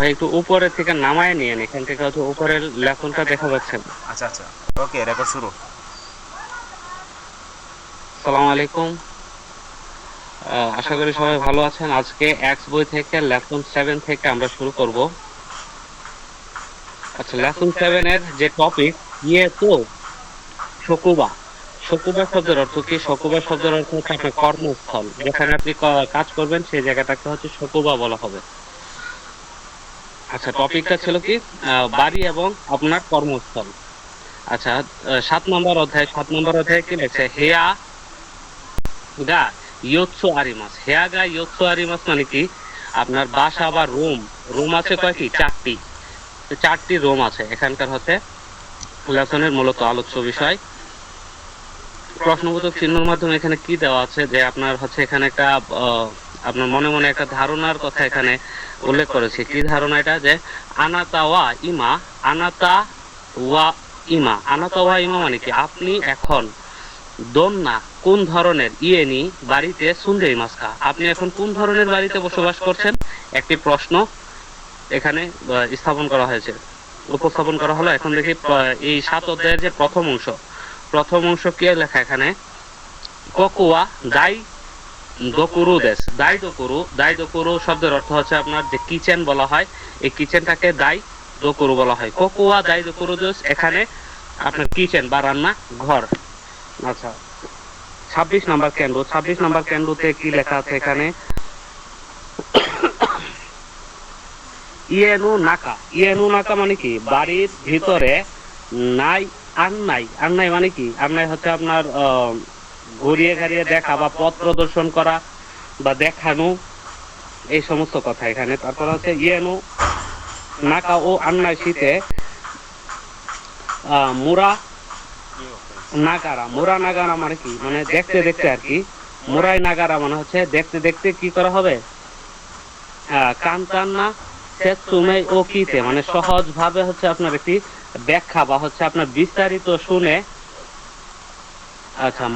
ভাই একটু উপরে থেকে নামায় নিয়েন, এখান থেকে হচ্ছে উপরের লেসনটা দেখা যাচ্ছে না। আচ্ছা আচ্ছা, ওকে, রেকর্ড শুরু। আসসালামু আলাইকুম। আশা করি সবাই ভালো আছেন। আজকে এক্স বই থেকে লেসন 7 থেকে আমরা শুরু করব। আচ্ছা, লেসন 7 এর যে টপিক, ইয়ে তো শকুবা। শকুবা শব্দের অর্থ কি? শকুবা শব্দের অর্থ হচ্ছে আপনার কর্মস্থল, যেখানে আপনি কাজ করবেন সেই জায়গাটাকে হচ্ছে শকুবা বলা হবে। আচ্ছা, টপিকটা ছিল কি? বাড়ি এবং আপনার কর্মস্থল। আচ্ছা, 7 নম্বর অধ্যায় কি লেখছে? হেয়া গা ইয়োৎসু আরিমাস। হেয়া গা ইয়োৎসু আরিমাস মানে কি? আপনার বাসা বা রুম। রুম আছে কয়টি? 4টি। তো 4টি রুম আছে। এখানকার হচ্ছে লেসনের মূলত আলোচ্য বিষয়। প্রশ্নবোধক চিহ্নের মাধ্যমে এখানে কি দেওয়া আছে যে আপনার হচ্ছে এখানে একটা আপনার মনে মনে একটা ধারণার কথা এখানে উল্লেখ করেছে। কি ধারণা এটা? যে আনাতা ওয়া ইমা, আনাতা ওয়া ইমা, আনাতা ওয়া ইমা মানে কি? আপনি এখন দোননা কোন ধরনের ইয়েনি বাড়িতে সুন্দরী মাস্কা, আপনি এখন কোন ধরনের বাড়িতে বসবাস করছেন? একটি প্রশ্ন এখানে স্থাপন করা হয়েছে, উপস্থাপন করা হলো। এখন দেখি এই 7 অধ্যায়ের যে প্রথম অংশ কি লেখা এখানে? কোকুয়া দাই দোকুরু দেশ। দাই দোকুরু শব্দের অর্থ হচ্ছে আপনার যে কিচেন বলা হয়, এই কিচেনটাকে দাই দোকুরু বলা হয়। কোকুয়া দাই দোকুরু দেশ, এখানে আপনার কিচেন বা রান্না ঘর। আচ্ছা, 26 নাম্বার কেন্দ্রতে কি লেখা আছে এখানে? ইয়েনু নাকা মানে কি? বাড়ির ভিতরে নাই আন্নাই। আন্নাই মানে কি? আন্নাই হচ্ছে আপনার ঘুরিয়ে ঘাড়িয়ে দেখা বা পথ প্রদর্শন করা বা দেখানো, এই সমস্ত কথা এখানে। তারপর হচ্ছে ইয়েনু নাকা ও আন্নাই শীতে মুরা মুরা নাগারা মানে কি? মানে দেখতে দেখতে আর কি। মুরাই নাগারা মানে হচ্ছে দেখতে দেখতে কি করা হবে? কান্তান্না সেতসুমেই ও কিতে, মানে সহজ ভাবে হচ্ছে আপনার একটি ব্যাখ্যা বা হচ্ছে আপনার বিস্তারিত শুনে। আচ্ছা,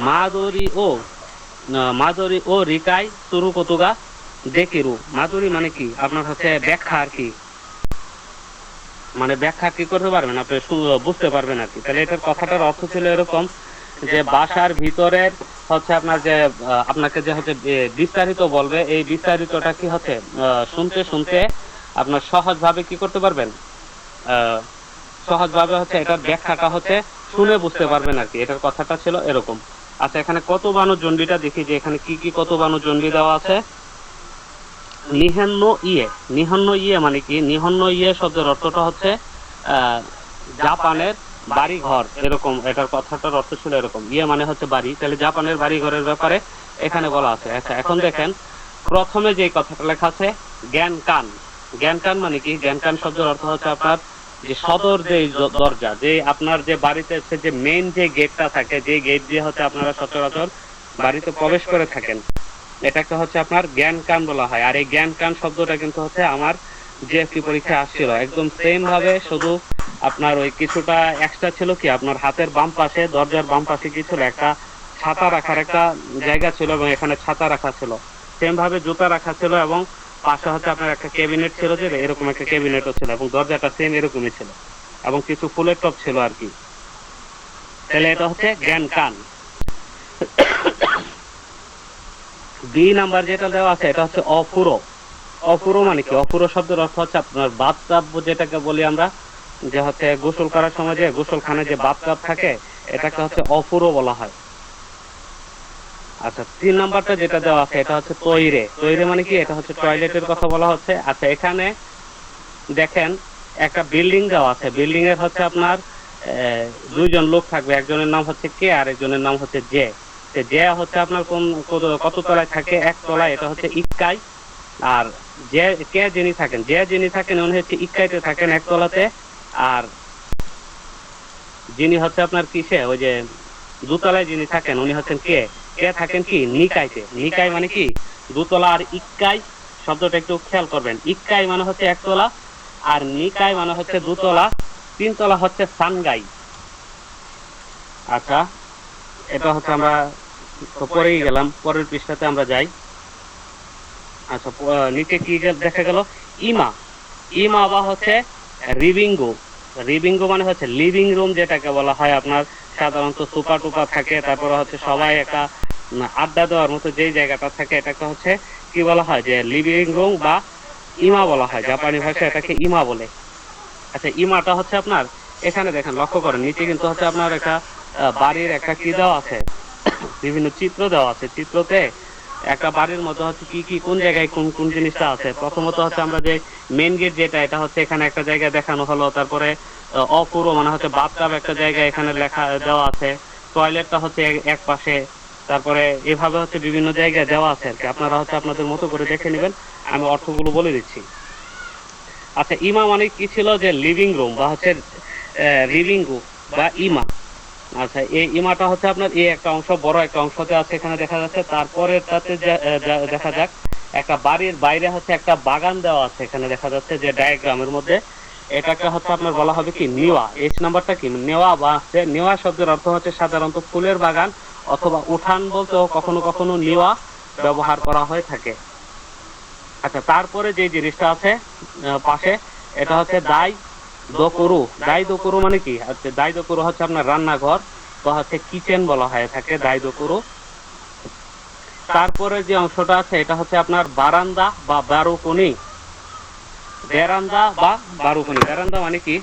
মাদুরি ও রিকাই সুরু কতুগা দেকিরু। মাদুরি মানে কি? আপনার হচ্ছে ব্যাখ্যা আর কি, মানে ব্যাখ্যা কি করতে পারবেন আপনি, বুঝতে পারবেন আর কি। তাহলে এটার কথাটার অর্থ ছিল এরকম যে বাসার ভিতরের হচ্ছে আপনার যে আপনাকে যে হচ্ছে বিস্তারিত বলবে, এই বিস্তারিতটা কি হচ্ছে শুনতে শুনতে আপনার সহজভাবে কি করতে পারবেন? আহ, সহজভাবে হচ্ছে এটার ব্যাখ্যাটা হচ্ছে শুনে বুঝতে পারবেন আর কি। এটার কথাটা ছিল এরকম। আচ্ছা, এখানে কত বানু জন্ডিটা দেখি যে এখানে কি কি কত বানু জন্ডি দেওয়া আছে। নিহান্ন ইয়ে। নিহন্ন ইয়ে মানে কি? নিহন্ন ইয়ে শব্দের অর্থটা হচ্ছে আহ জাপানের বাড়ি ঘর, এরকম। এটার কথাটার অর্থ ছিল এরকম। ইয়ে মানে হচ্ছে বাড়ি, তাহলে জাপানের বাড়ি ঘরের ব্যাপারে এখানে বলা আছে। আচ্ছা, এখন দেখেন প্রথমে যে কথাটা লেখা আছে জ্ঞান কান। জ্ঞান কান মানে কি? জ্ঞান কান শব্দের অর্থ হচ্ছে আপনার যে সদর যে দরজা, যে আপনার যে বাড়িতে যে মেইন যে গেটটা থাকে, যে গেট দিয়ে হচ্ছে আপনারা সচরাচর বাড়িতে প্রবেশ করে থাকেন, এটাকে হচ্ছে আপনার জ্ঞান কান বলা হয়। আর এই জ্ঞান কান শব্দটা কিন্তু হচ্ছে আমার জিএসটি পরীক্ষায় আসছিল একদম সেম ভাবে, শুধু আপনার ওই কিছুটা এক্সট্রা ছিল কি, আপনার হাতের বাম পাশে, দরজার বাম পাশে কি ছিল? একটা ছাতা রাখার একটা জায়গা ছিল, এবং এখানে ছাতা রাখা ছিল। সেম ভাবে জুতা রাখা ছিল, এবং পাশে হচ্ছে আপনার একটা ক্যাবিনেট ছিল, যে এরকম একটা ক্যাবিনেটও ছিল, এবং দরজাটা সেম এরকমই ছিল, এবং কিছু ফুলের টপ ছিল আর কি। তাহলে এটা হচ্ছে জ্ঞান কান। বি নাম্বার যেটা দেওয়া আছে এটা হচ্ছে অফুরো। অফুরো মানে কি? অফুরো শব্দের অর্থ হচ্ছে আপনার বাথটাব, যেটাকে বলি আমরা, যে হচ্ছে গোসল করার সময় যে গোসলখানে যে বাথটাব থাকে, এটাকে হচ্ছে অফুরো বলা হয়। আচ্ছা, 3 নাম্বারটা যেটা দেওয়া আছে এটা হচ্ছে তৈরে। তৈরে মানে কি? এটা হচ্ছে টয়লেটের কথা বলা হচ্ছে। আচ্ছা, এখানে দেখেন একটা বিল্ডিং দেওয়া আছে। বিল্ডিং এর হচ্ছে আপনার দুইজন লোক থাকবে, একজনের নাম হচ্ছে কে আর একজনের নাম হচ্ছে জে। যে হচ্ছে আপনার কোন কত তলায় থাকে? 1 তলায়, এটা হচ্ছে ইক্কাই। আর যে যিনি থাকেন উনি হচ্ছে ইক্কাইতে থাকেন, 1 তলাতে। আর যিনি হচ্ছে আপনার কিসে, ওই যে দোতলায় যিনি থাকেন উনি হচ্ছেন কে? কে থাকেন কি? নিকাইতে। নিকাই মানে কি? দোতলা। আর ইক্কাই শব্দটা একটু খেয়াল করবেন, ইক্কাই মানে হচ্ছে 1 তলা, আর নিকাই মানে হচ্ছে 2 তলা। 3 তলা হচ্ছে সানগাই। আচ্ছা, এটা হচ্ছে আমরা তো পরেই গেলাম, পরের পৃষ্ঠাতে আমরা যাই। আচ্ছা, নিচে কি দেখা গেল? ইমা। ইমা বা হচ্ছে রিবিঙ্গো। রিবিঙ্গো মানে হচ্ছে লিভিং রুম, যেটাকে বলা হয় আপনার সাধারণত সুপার টুপা থাকে, তারপরে হচ্ছে সবাই একটা আড্ডা দেওয়ার মতো যেই জায়গাটা থাকে এটাকে হচ্ছে কি বলা হয়, যে লিভিং রুম বা ইমা বলা হয়, জাপানি ভাষায় এটাকে ইমা বলে। আচ্ছা, ইমাটা হচ্ছে আপনার এখানে দেখেন, লক্ষ্য করেন নিচে কিন্তু হচ্ছে আপনার একটা বাড়ির একটা কি দেওয়া আছে, বিভিন্ন চিত্র দেওয়া আছে। চিত্রতে একটা বাড়ির মধ্যে হচ্ছে কি কি কোন জায়গায় কোন কোন জিনিসটা আছে। প্রথমত হচ্ছে আমরা যে মেইন গেট যেটা, এটা হচ্ছে এখানে একটা জায়গায় দেখানো হলো। তারপরে অপুরো মানে হচ্ছে বাথটাব একটা জায়গায় এখানে লেখা দেওয়া আছে। টয়লেটটা হচ্ছে এক পাশে। তারপরে এভাবে হচ্ছে বিভিন্ন জায়গায় দেওয়া আছে আর কি। আপনারা হচ্ছে আপনাদের মতো করে দেখে নেবেন, আমি অর্থগুলো বলে দিচ্ছি। আচ্ছা, ইমা মানে কি ছিল, যে লিভিং রুম বা হচ্ছে লিভিং রুম বা ইমা। আচ্ছা, এই ইমাটা হচ্ছে আপনার এই একটা অংশ, বড় একটা অংশতে আছে এখানে দেখা যাচ্ছে। তারপরে তাতে দেখা যাক একটা বাড়ির বাইরে হচ্ছে একটা বাগান দেওয়া আছে এখানে দেখা যাচ্ছে, যে ডায়াগ্রামের মধ্যে। এটাকে হচ্ছে আপনার বলা হবে কি নিওয়া। এইচ নাম্বারটা কি নেওয়া, বা নেওয়া শব্দের অর্থ হচ্ছে সাধারণত ফুলের বাগান অথবা উঠান বলতেও কখনো কখনো নিওয়া ব্যবহার করা হয়ে থাকে। আচ্ছা, তারপরে যে জিনিসটা আছে পাশে, এটা হচ্ছে দাই দোকুরু। দাই দোকুরু মানে কি, আচ্ছা দাই দোকুরু হচ্ছে আপনার রান্নাঘর বা হচ্ছে কিচেন বলা হয় থাকে দাই দোকুরু। তারপরে যে অংশটা আছে এটা হচ্ছে আপনার বারান্দা বা বারুকুনি। বেরান্দা বা বারুকুনি, বেরান্দা মানে কি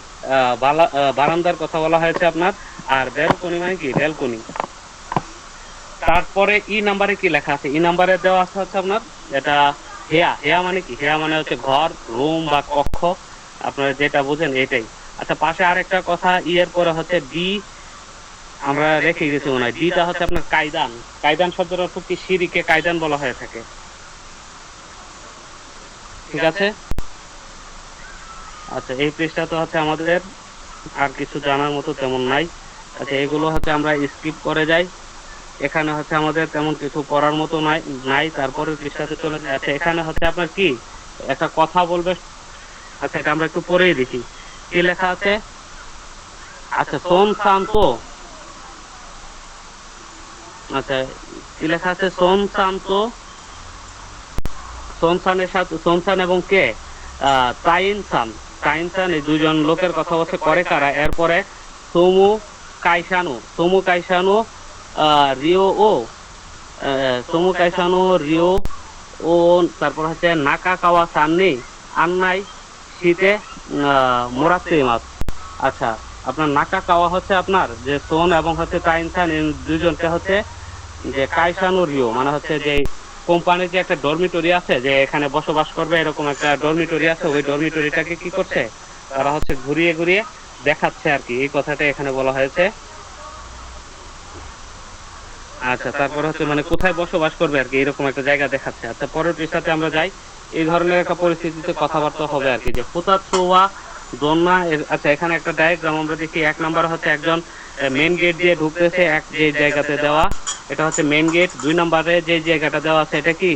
বারান্দার কথা বলা হয়েছে আপনার, আর ব্যালকনি মানে কি ব্যালকনি। তারপরে ই নাম্বারে কি লেখা আছে, ই নাম্বারে দেওয়া আছে হচ্ছে আপনার এটা হেয়া। হেয়া মানে কি, হেয়া মানে হচ্ছে ঘর, রুম বা কক্ষ, আপনারা যেটা বুঝেন এটাই। আচ্ছা, পাশে আরেকটা কথা, ইয়ের পরে হচ্ছে ডি আমরা রেখে গেছি মনে হয়। ডিটা হচ্ছে আপনার কায়দান। কায়দান শব্দের অর্থ কি, সিঁড়িকে কায়দান বলা হয়ে থাকে। ঠিক আছে। আচ্ছা, এই পৃষ্ঠাতে হচ্ছে আমাদের আর কিছু জানার মতো তেমন নাই। আচ্ছা, এগুলো হচ্ছে আমরা স্কিপ করে যাই। এখানে হচ্ছে আমাদের তেমন কিছু পড়ার মতো নাই। তারপরে পৃষ্ঠাতে চলে যায়। আচ্ছা, এখানে হচ্ছে আপনার কি একটা কথা বলবে। আচ্ছা, এটা আমরা একটু পড়েই দেখি কি লেখা আছে। আচ্ছা, সোন শান্ত। আচ্ছা, কি লেখা আছে, সোন শান্ত। সোনসানের সাথে সোনসান এবং কে তাইনসান। তাইনসান, এই দুজন লোকের কথা হচ্ছে করে কারা। এরপরে সোমু কাইসানু। সোমু কাইসানু রিও ও সোমু কাইসানু রিও ও। তারপর হচ্ছে নাকা কাওয়া সান্নি আন্নাই শীতে মোরাতে মাছ। আচ্ছা, আপনার নাকা কাওয়া হচ্ছে আপনার যে সোন এবং হচ্ছে তাইনসান, এই দুজনকে হচ্ছে যে কাইসানু রিও মানে হচ্ছে যে কোম্পানির যে একটা ডরমিটরি আছে, যে এখানে বসবাস করবে এরকম একটা ডরমিটরি আছে, ওই ডরমিটরিটাকে কি করছে তারা হচ্ছে ঘুরিয়ে ঘুরিয়ে দেখাচ্ছে আর কি, এই কথাটা এখানে বলা হয়েছে। আচ্ছা, তারপর হচ্ছে মানে কোথায় বসবাস করবে আর কি, এরকম একটা জায়গা দেখাচ্ছে। আচ্ছা, পরের পৃষ্ঠাতে আমরা যাই। এই ধরনের একটা পরিস্থিতিতে কথাবার্তা হবে আর কি, যে ফুতাৎসুয়া দন্না। আচ্ছা, এখানে একটা ডায়াগ্রাম আমরা দেখি। এক নাম্বার হচ্ছে একজন মেন গেট দিয়ে ঢুকতেছে এক যে জায়গাতে দেওয়া, এটা হচ্ছে মেন গেট। দুই নম্বরে যে জায়গাটা দেওয়া আছে এটা কি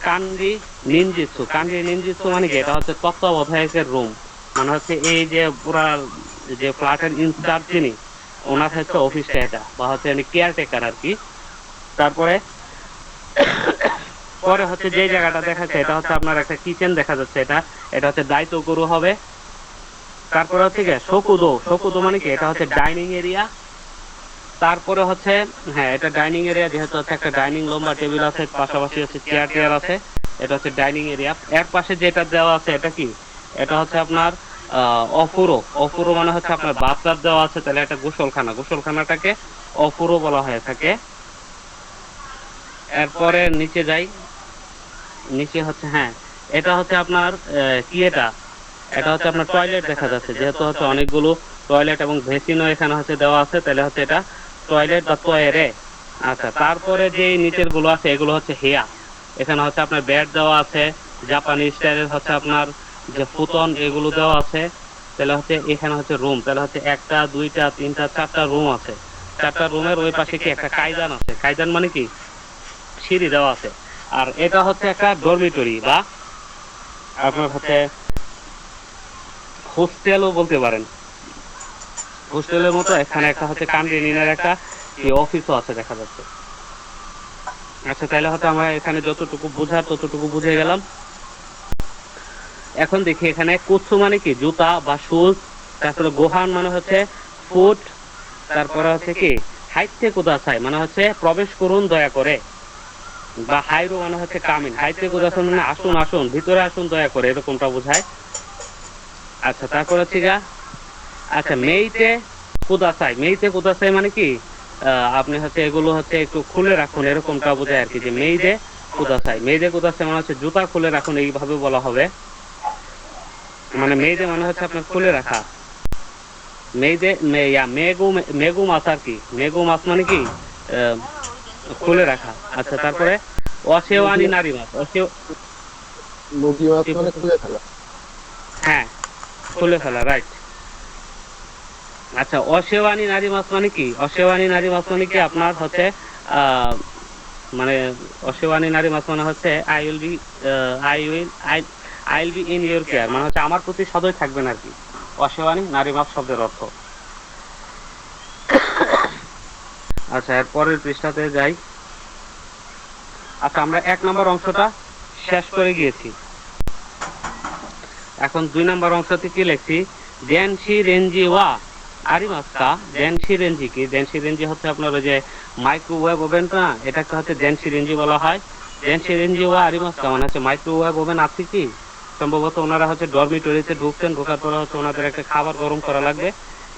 কান্ডি নিনজিৎসু। কান্ডি নিনজিৎসু মানে কি, এটা হচ্ছে তত্ত্বাবধায়কের রুম, মানে হচ্ছে এই যে পুরা যে ফ্ল্যাটের ইনচার্জ যিনি, ওনার হচ্ছে অফিসটা এটা, বা হচ্ছে কেয়ারটেকার আর কি। তারপরে পরে হচ্ছে যে জায়গাটা দেখাচ্ছে এটা হচ্ছে আপনার একটা কিচেন দেখা যাচ্ছে, এটা এটা হচ্ছে দায়িত্ব গরু হবে। তারপরে হচ্ছে কি শকুদো। শকুদো মানে কি, এটা হচ্ছে ডাইনিং এরিয়া। তারপরে হচ্ছে হ্যাঁ, এটা ডাইনিং এরিয়া, যেহেতু হচ্ছে একটা ডাইনিং লম্বা টেবিল আছে, পাশাপাশি হচ্ছে চেয়ার টেয়ার আছে, এটা হচ্ছে ডাইনিং এরিয়া। এর পাশে যেটা দেওয়া আছে এটা কি, এটা হচ্ছে আপনার অফুরো। অফুরো মানে হচ্ছে আপনার বাথটাব দেওয়া আছে, তাহলে এটা গোসলখানা। গোসলখানাটাকে অফুরো বলা হয়ে থাকে। এরপরে নিচে যাই। নিচে হচ্ছে হ্যাঁ, এটা হচ্ছে আপনার কি এটা, এটা হচ্ছে আপনার টয়লেট দেখা যাচ্ছে, যেহেতু হচ্ছে অনেকগুলো টয়লেট এবং ভেসিনও এখানে হচ্ছে দেওয়া আছে, তাহলে হচ্ছে এটা টয়লেট বা টয়রে। আচ্ছা, তারপরে যে নিচের গুলো আছে এগুলো হচ্ছে হেয়া। এখানে হচ্ছে আপনার বেড দেওয়া আছে, জাপানি স্টাইলের হচ্ছে আপনার যে ফুতন এগুলো দেওয়া আছে। তাহলে হচ্ছে এখানে হচ্ছে রুম, তাহলে হচ্ছে একটা দুইটা তিনটা চারটা রুম আছে। চারটা রুমের ওই পাশে কি একটা কায়দান আছে। কায়দান মানে কি সিঁড়ি দেওয়া আছে। আর এটা হচ্ছে একটা ডরমিটরি বা আপনার হচ্ছে হোস্টেলও বলতে পারেন। হোস্টেলের মতো এখানে একটা হচ্ছে ক্যান্টিনের একটা অফিসও আছে দেখা যাচ্ছে। আচ্ছা, তাহলে হয়তো আমরা এখানে যতটুকু বোঝার ততটুকু বুঝে গেলাম। এখন দেখি এখানে কুৎসু মানে কি জুতা বা শুজ, তারপরে গোহান মানে হচ্ছে ফুট, তারপরে হচ্ছে কি হাইতে কুদাসাই মানে হচ্ছে প্রবেশ করুন দয়া করে, বা হাইরো মানে হচ্ছে কামিন, হাইতে কুদাসাই মানে আসুন আসুন ভিতরে আসুন দয়া করে, এরকমটা বোঝায়। আচ্ছা তারপর হচ্ছে গা, আচ্ছা মেইতে কুদাসাই, মেইতে কুদাসাই মানে কি আপনি হচ্ছে এগুলো হচ্ছে একটু খুলে রাখুন, এরকমটা বোঝায় আর কি, যে মেইদে কুদাসাই, মেইদে কুদাসাই মানে হচ্ছে জুতা খুলে রাখুন, এইভাবে বলা হবে। মানে মেইদে মানে হচ্ছে আপনার খুলে রাখা, মেইদে মেগু মেগু মাছ আর কি, মেগু মাছ মানে কি খুলে রাখা। আচ্ছা তারপরে অসেওয়ানি নারী মাছ, মুগি মাছ মানে খুলে ফেলা। হ্যাঁ খুলে ফেলা, রাইট। আচ্ছা অসেওয়ানি নারী মাছ মানে কি, অসেওয়ানি নারী মাছ মানে কি আপনার হচ্ছে মানে অসেওয়ানি নারী মাছ মানে হচ্ছে I will be I will be in your care, মানে হচ্ছে আমার প্রতি সদয় থাকবেন আর কি, অসেওয়ানি নারী মাছ শব্দের অর্থ। আচ্ছা এর পরের পৃষ্ঠাতে যাই। আচ্ছা আমরা 1 নম্বর অংশটা শেষ করে গিয়েছি, এখন 2 নম্বর অংশতে কি লিখছি, ডেনশি রেঞ্জি ওয়া আরিমাস্কা। ডেনশি রেঞ্জি কি, ডেনশি রেঞ্জি হচ্ছে আপনার ওই যে মাইক্রোওয়েভ ওভেনটা, এটাকে হচ্ছে ডেনশি রেঞ্জি বলা হয়। ডেনশি রেঞ্জি ওয়া আরিমাস্কা মানে হচ্ছে মাইক্রোওয়েভ ওভেন আছে কি, সম্ভবত ওনারা হচ্ছে ডরমিটরিতে ঢুকছেন, ঢোকার পরে হচ্ছে ওনাদের একটা খাবার গরম করা লাগবে,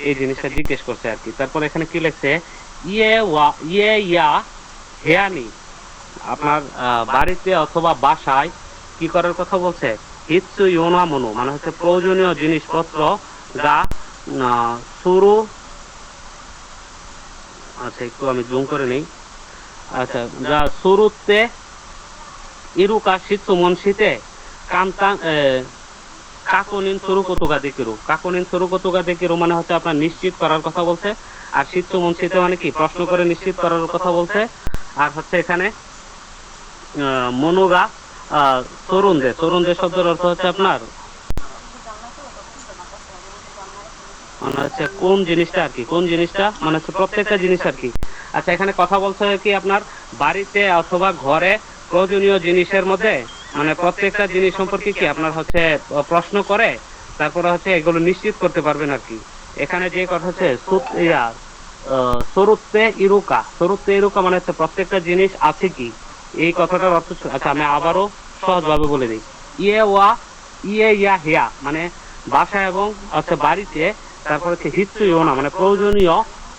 এই জিনিসটা জিজ্ঞেস করছে আর কি। তারপর এখানে কি লিখছে, ইয়ে ইয়া হেয়ানি, আপনার বাড়িতে অথবা বাসায় কি করার কথা বলছে, হিৎসু ইয়োনা মনু মানে হচ্ছে প্রয়োজনীয় জিনিসপত্র যা শুরু, আচ্ছা একটু আমি জুম করে নেই, আচ্ছা যা শুরুতে ইরুকা শীতু মন শীতে কান্তান কাকনিন শুরু কতুকা দেখিরু, কাকনিন শুরু কতুকা দেখিরু মানে হচ্ছে আপনার নিশ্চিত করার কথা বলছে, আর শীতু মন শীতে মানে কি প্রশ্ন করে নিশ্চিত করার কথা বলছে। আর হচ্ছে এখানে মনোগা তরুণদের, তরুণদের শব্দের অর্থ হচ্ছে আপনার মানে হচ্ছে কোন জিনিসটা আর কি, কোন জিনিসটা মানে হচ্ছে প্রত্যেকটা জিনিস আর কি। আচ্ছা এখানে কথা বলছে কি আপনার বাড়িতে অথবা ঘরে প্রয়োজনীয় জিনিসের মধ্যে মানে প্রত্যেকটা জিনিস সম্পর্কে কি আপনার হচ্ছে প্রশ্ন করে, তারপরে হচ্ছে এগুলো নিশ্চিত করতে পারবেন আর কি। এখানে যে কথা হচ্ছে সরুত্তে ইরুকা, সরুত্তে ইরুকা মানে হচ্ছে প্রত্যেকটা জিনিস আছে কি, এই কথাটার অর্থ। আচ্ছা আমি আবারও সহজভাবে বলে দিই, ইয়ে ইয়া হিয়া মানে বাসা এবং হচ্ছে বাড়িতে, তারপর হচ্ছে হিৎসু ইয়োনা মানে প্রয়োজনীয়,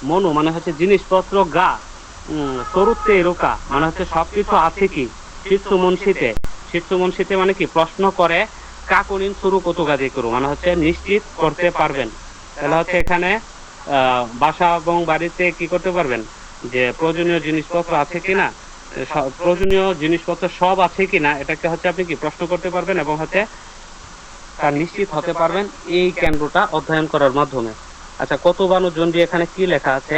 মনু মানে হচ্ছে জিনিসপত্র, গা সরুত্তে ইরুকা মানে হচ্ছে সবকিছু আছে কি, শীতু মনশিতে, শীতু মনশিতে মানে কি প্রশ্ন করে, কাকুনিন শুরু কতুকা দিয়ে করু মানে হচ্ছে নিশ্চিত করতে পারবেন। তাহলে হচ্ছে এখানে বাসা এবং বাড়িতে কি করতে পারবেন, যে প্রয়োজনীয় জিনিসপত্র আছে কিনা, প্রয়োজনীয় জিনিসপত্র সব আছে কিনা, এটাকে হচ্ছে আপনি কি প্রশ্ন করতে পারবেন এবং হচ্ছে তার নিশ্চিত হতে পারবেন এই কেন্দ্রটা অধ্যয়ন করার মাধ্যমে। আচ্ছা কত বানু জন্ডি এখানে কি লেখা আছে,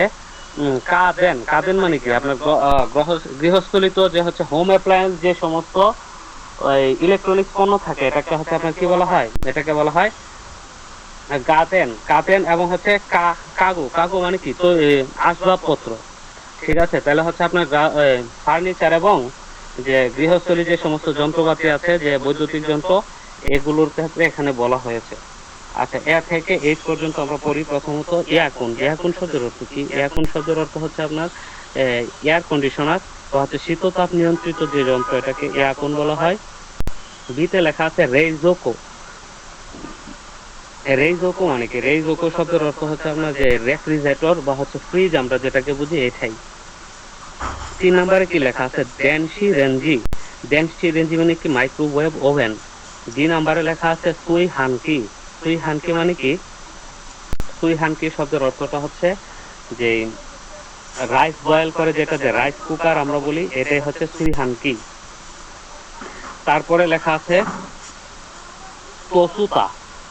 কাদেন, কাদেন মানে কি আপনার গৃহস্থলিত যে হচ্ছে হোম অ্যাপ্লায়েন্স, যে সমস্ত ইলেকট্রনিক্স পণ্য থাকে, এটাকে হচ্ছে আপনার কি বলা হয়, এটাকে বলা হয় গাতেন, কাতেন এবং হচ্ছে কাগু, কাগু মানে কি তো আসবাবপত্র, ঠিক আছে। তাহলে হচ্ছে আপনার ফার্নিচার এবং যে গৃহস্থলী যে সমস্ত যন্ত্রপাতি আছে, যে বৈদ্যুতিক যন্ত্র, এগুলোর ক্ষেত্রে এখানে বলা হয়েছে। আচ্ছা এ থেকে 8 পর্যন্ত আমরা পড়ি। প্রথমত এয়ারকন, এয়ারকন শব্দের অর্থ কি, এয়ারকন শব্দের অর্থ হচ্ছে আপনার এয়ার কন্ডিশনার বা হচ্ছে শীততাপ নিয়ন্ত্রিত যে যন্ত্র, এটাকে এয়ারকন বলা হয়। বিতে লেখা আছে রেইজোকো, রেইজোকো মানে কি, রেইজোকো শব্দের অর্থ হচ্ছে আপনার যে রেফ্রিজারেটর বা হচ্ছে ফ্রিজ আমরা যেটাকে বুঝি, এটাই। 3 নম্বরে কি লেখা আছে, ডেনশি রেঞ্জি, ডেনশি রেঞ্জি মানে কি মাইক্রোওয়েভ ওভেন। 2 নম্বরে লেখা আছে সুই হানকি, সুই হানকি মানে কি, সুই হানকি শব্দের অর্থটা হচ্ছে যে রাইস বয়েল করে যেটা, যে রাইস কুকার আমরা বলি, এটাই হচ্ছে সুই হানকি। তারপরে লেখা আছে তোসুতা,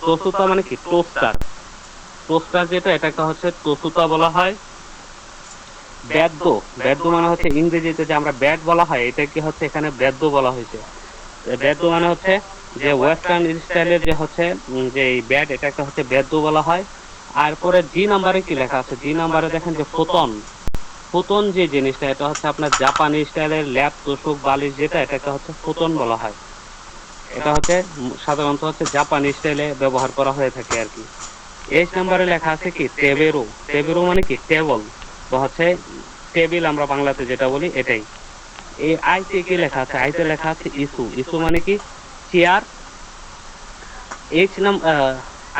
তোসুতা মানে কি টোস্টার, টোস্টার যেটা, এটাকে হচ্ছে তোসুতা বলা হয়। বেদ্য, বেদ্য মানে হচ্ছে ইংরেজিতে যে আমরা ব্যাট বলা হয়, এটা কি হচ্ছে এখানে বেদ্য বলা হয়েছে। বেদ্য মানে হচ্ছে যে ওয়েস্টার্ন স্টাইলের যে হচ্ছে যে ব্যাট, এটাকে হচ্ছে বেদ্য বলা হয়। আর পরে জি নাম্বারে কি লেখা আছে, জি নাম্বারে দেখেন যে ফুতন, ফুতন যে জিনিসটা, এটা হচ্ছে আপনার জাপানি স্টাইলের ল্যাপ তোষক বালিশ যেটা, এটাকে হচ্ছে ফুতন বলা হয়। এটা হচ্ছে সাধারণত হচ্ছে জাপানি স্টাইলে ব্যবহার করা হয়ে থাকে আর কি। এইচ নাম্বারে লেখা আছে কি টেবেরো। টেবেরো মানে কি টেবল, তো হচ্ছে টেবিল আমরা বাংলাতে যেটা বলি এটাই। এই আইতে কি লেখা আছে? আইতে লেখা আছে ইস্যু। ইস্যু মানে কি চেয়ার। এইচ নাম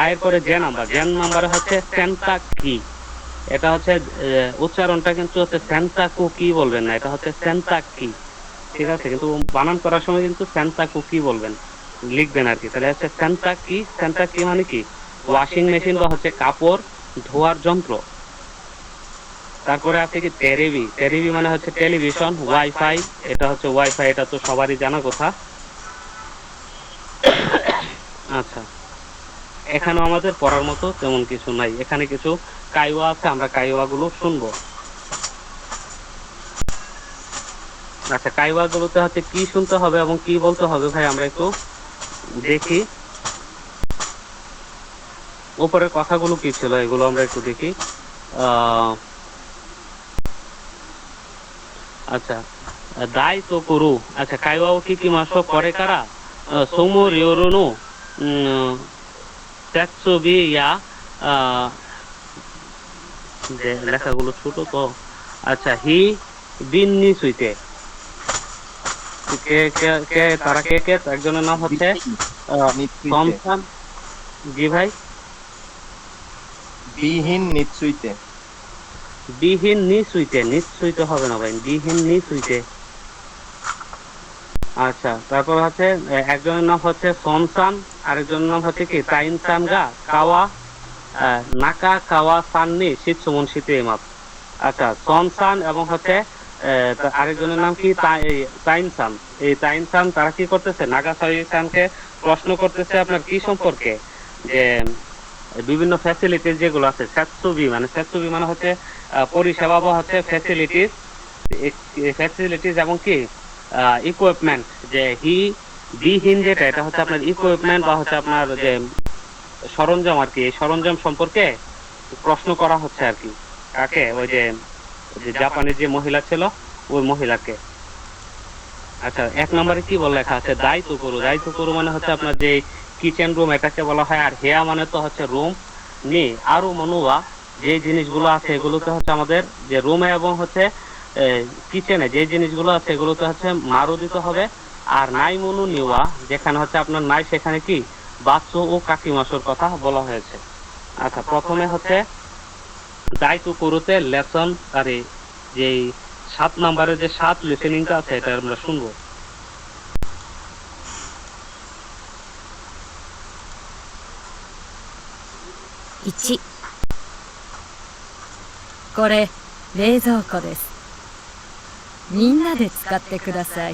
আয়ের পরে যে নাম্বার, যে নাম্বারে হচ্ছে সেন্টা কি। এটা হচ্ছে উচ্চারণটা কিন্তু হচ্ছে সেন্টা কুকি বলবেন না, এটা হচ্ছে সেন্টা কি, ঠিক আছে? কিন্তু বানান করার সময় কিন্তু সেন্টা কুকি বলবেন, লিখবেন আর কি। তাহলে হচ্ছে সেন্টা কি। সেন্টা কি মানে কি ওয়াশিং মেশিন বা হচ্ছে কাপড় ধোয়ার যন্ত্র। তারপরে আছে কি টেরিবি। টেরিবি মানে হচ্ছে টেলিভিশন। ওয়াইফাই, এটা হচ্ছে ওয়াইফাই, এটা তো সবারই জানা কথা। আচ্ছা, এখানেও আমাদের পড়ার মতো তেমন কিছু নাই। এখানে কিছু কাইওয়া আছে, আমরা কাইওয়া গুলো শুনবো। আচ্ছা, কাইওয়া গুলোতে হচ্ছে কি শুনতে হবে এবং কি বলতে হবে ভাই আমরা একটু দেখি। উপরের কথাগুলো কি ছিল এগুলো আমরা একটু দেখি। আহ আচ্ছা, দাই তো করু। আচ্ছা, কাইওয়া ও কি কি মাস করে কারা? সোমো রিওরোনো ট্যাক্সবি ইয়া যে লেখাগুলো ছোট তো। আচ্ছা, হি বিন্নি সুইতে। কে কে কে তারা কে কে? একজনের নাম হচ্ছে নিশ্চয়ই সমসান। জি ভাই। বিহীন নিশ্চয়ইতে। বিহীন নি সুইতে, নিশ্চয়ই হবে না ভাই, বিহীন নি সুইতে। আচ্ছা, তারপর হচ্ছে একজনের নাম হচ্ছে সমসান, আরেকজনের নাম হচ্ছে কি তাইনসান গা কাওয়া নাকা কাওয়া সাননি শীত সুমন শীতে মাপ। আচ্ছা, সমসান এবং হচ্ছে আরেকজনের নাম কি তাইনসান। এই তাইনসান তারা কি করতেছে? নাগাসাকি-সানকে প্রশ্ন করতেছে আপনার কি সম্পর্কে, যে বিভিন্ন ফ্যাসিলিটিস যেগুলো আছে। সেতসুবি মানে, সেতসুবি মানে হচ্ছে পরিষেবা বা হচ্ছে ফ্যাসিলিটিস। ফ্যাসিলিটিস এবং কি ইকুইপমেন্ট। যে বিহীন যেটা, এটা হচ্ছে আপনার ইকুইপমেন্ট বা হচ্ছে আপনার যে সরঞ্জাম আর কি। এই সরঞ্জাম সম্পর্কে প্রশ্ন করা হচ্ছে আর কি। কাকে? ওই যে জাপানের যে মহিলা ছিল, ওই মহিলাকে। আচ্ছা, এক নম্বরে কি বলে লেখা আছে? দায়িত্ব করু। দায়িত্ব করু মানে হচ্ছে আপনার যে কিচেন রুম, এটাকে বলা হয়। আর হেয়া মানে তো হচ্ছে রুম। নি আরো মনুয়া, যে জিনিসগুলো আছে এগুলোতে হচ্ছে আমাদের যে রুমে এবং হচ্ছে কিচেনে যে জিনিসগুলো আছে এগুলোতে হচ্ছে মারু দিতে হবে। আর নাই মনু নিওয়া, যেখানে হচ্ছে আপনার নাই সেখানে কি বাচ্চু ও কাকিমাসুর কথা বলা হয়েছে। আচ্ছা, প্রথমে হচ্ছে দায়িত্ব করুতে লেসন আরে যে 7 নম্বরের যে 7 লিসেনিংটা আছে এটা আমরা শুনবো।1、これ冷蔵庫です。みんなで使ってください。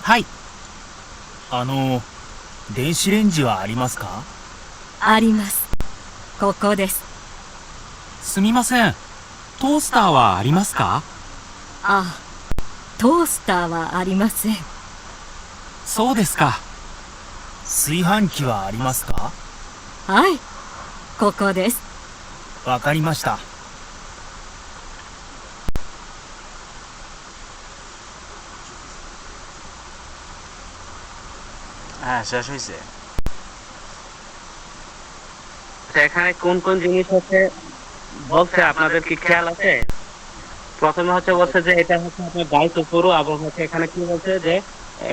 はい。電子レンジはありますか？あります。ここです。すみません。トースターはありますか？ああ、トースターはありません。そうですか。炊飯器はありますか？はい、ここです。わかりました。হ্যাঁ, শেষ হয়েছে। এখানে কোন কোন জিনিস হচ্ছে বলছে আপনাদের কি খেয়াল আছে? প্রথমে হচ্ছে বলছে যে এটা হচ্ছে আপনার দায়িত্ব করো, এবং হচ্ছে এখানে কি বলছে যে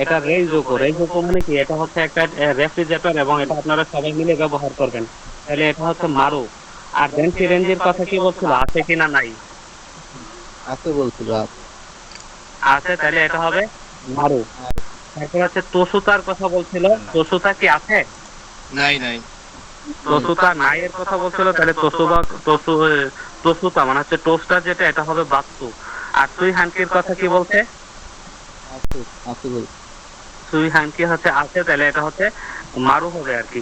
এটা রেইজোকো। রেইজোকো মানে কি? এটা হচ্ছে একটা রেফ্রিজারেটর এবং এটা আপনারা সবাই মিলে ব্যবহার করবেন। তাহলে এটা হচ্ছে মারু। আর ডেন্সি রেঞ্জের কথা কি বলছিল? আছে কিনা নাই? আছে বলছিল। আছে, তাহলে এটা হবে মারু। তারপর হচ্ছে তোসুতার কথা বলছিল। তোসুতা কি আছে? নাই নাই। তোসুতা নাই এর কথা বলছিল। তাহলে তোসুতা মানে হচ্ছে টোস্টার যেটা, এটা হবে বাস্তু। আর সুই হানকির কথা কি বলছে? আছে আছে বল। সুই হানকি হচ্ছে আছে, তাহলে এটা হচ্ছে মারু হবে আর কি।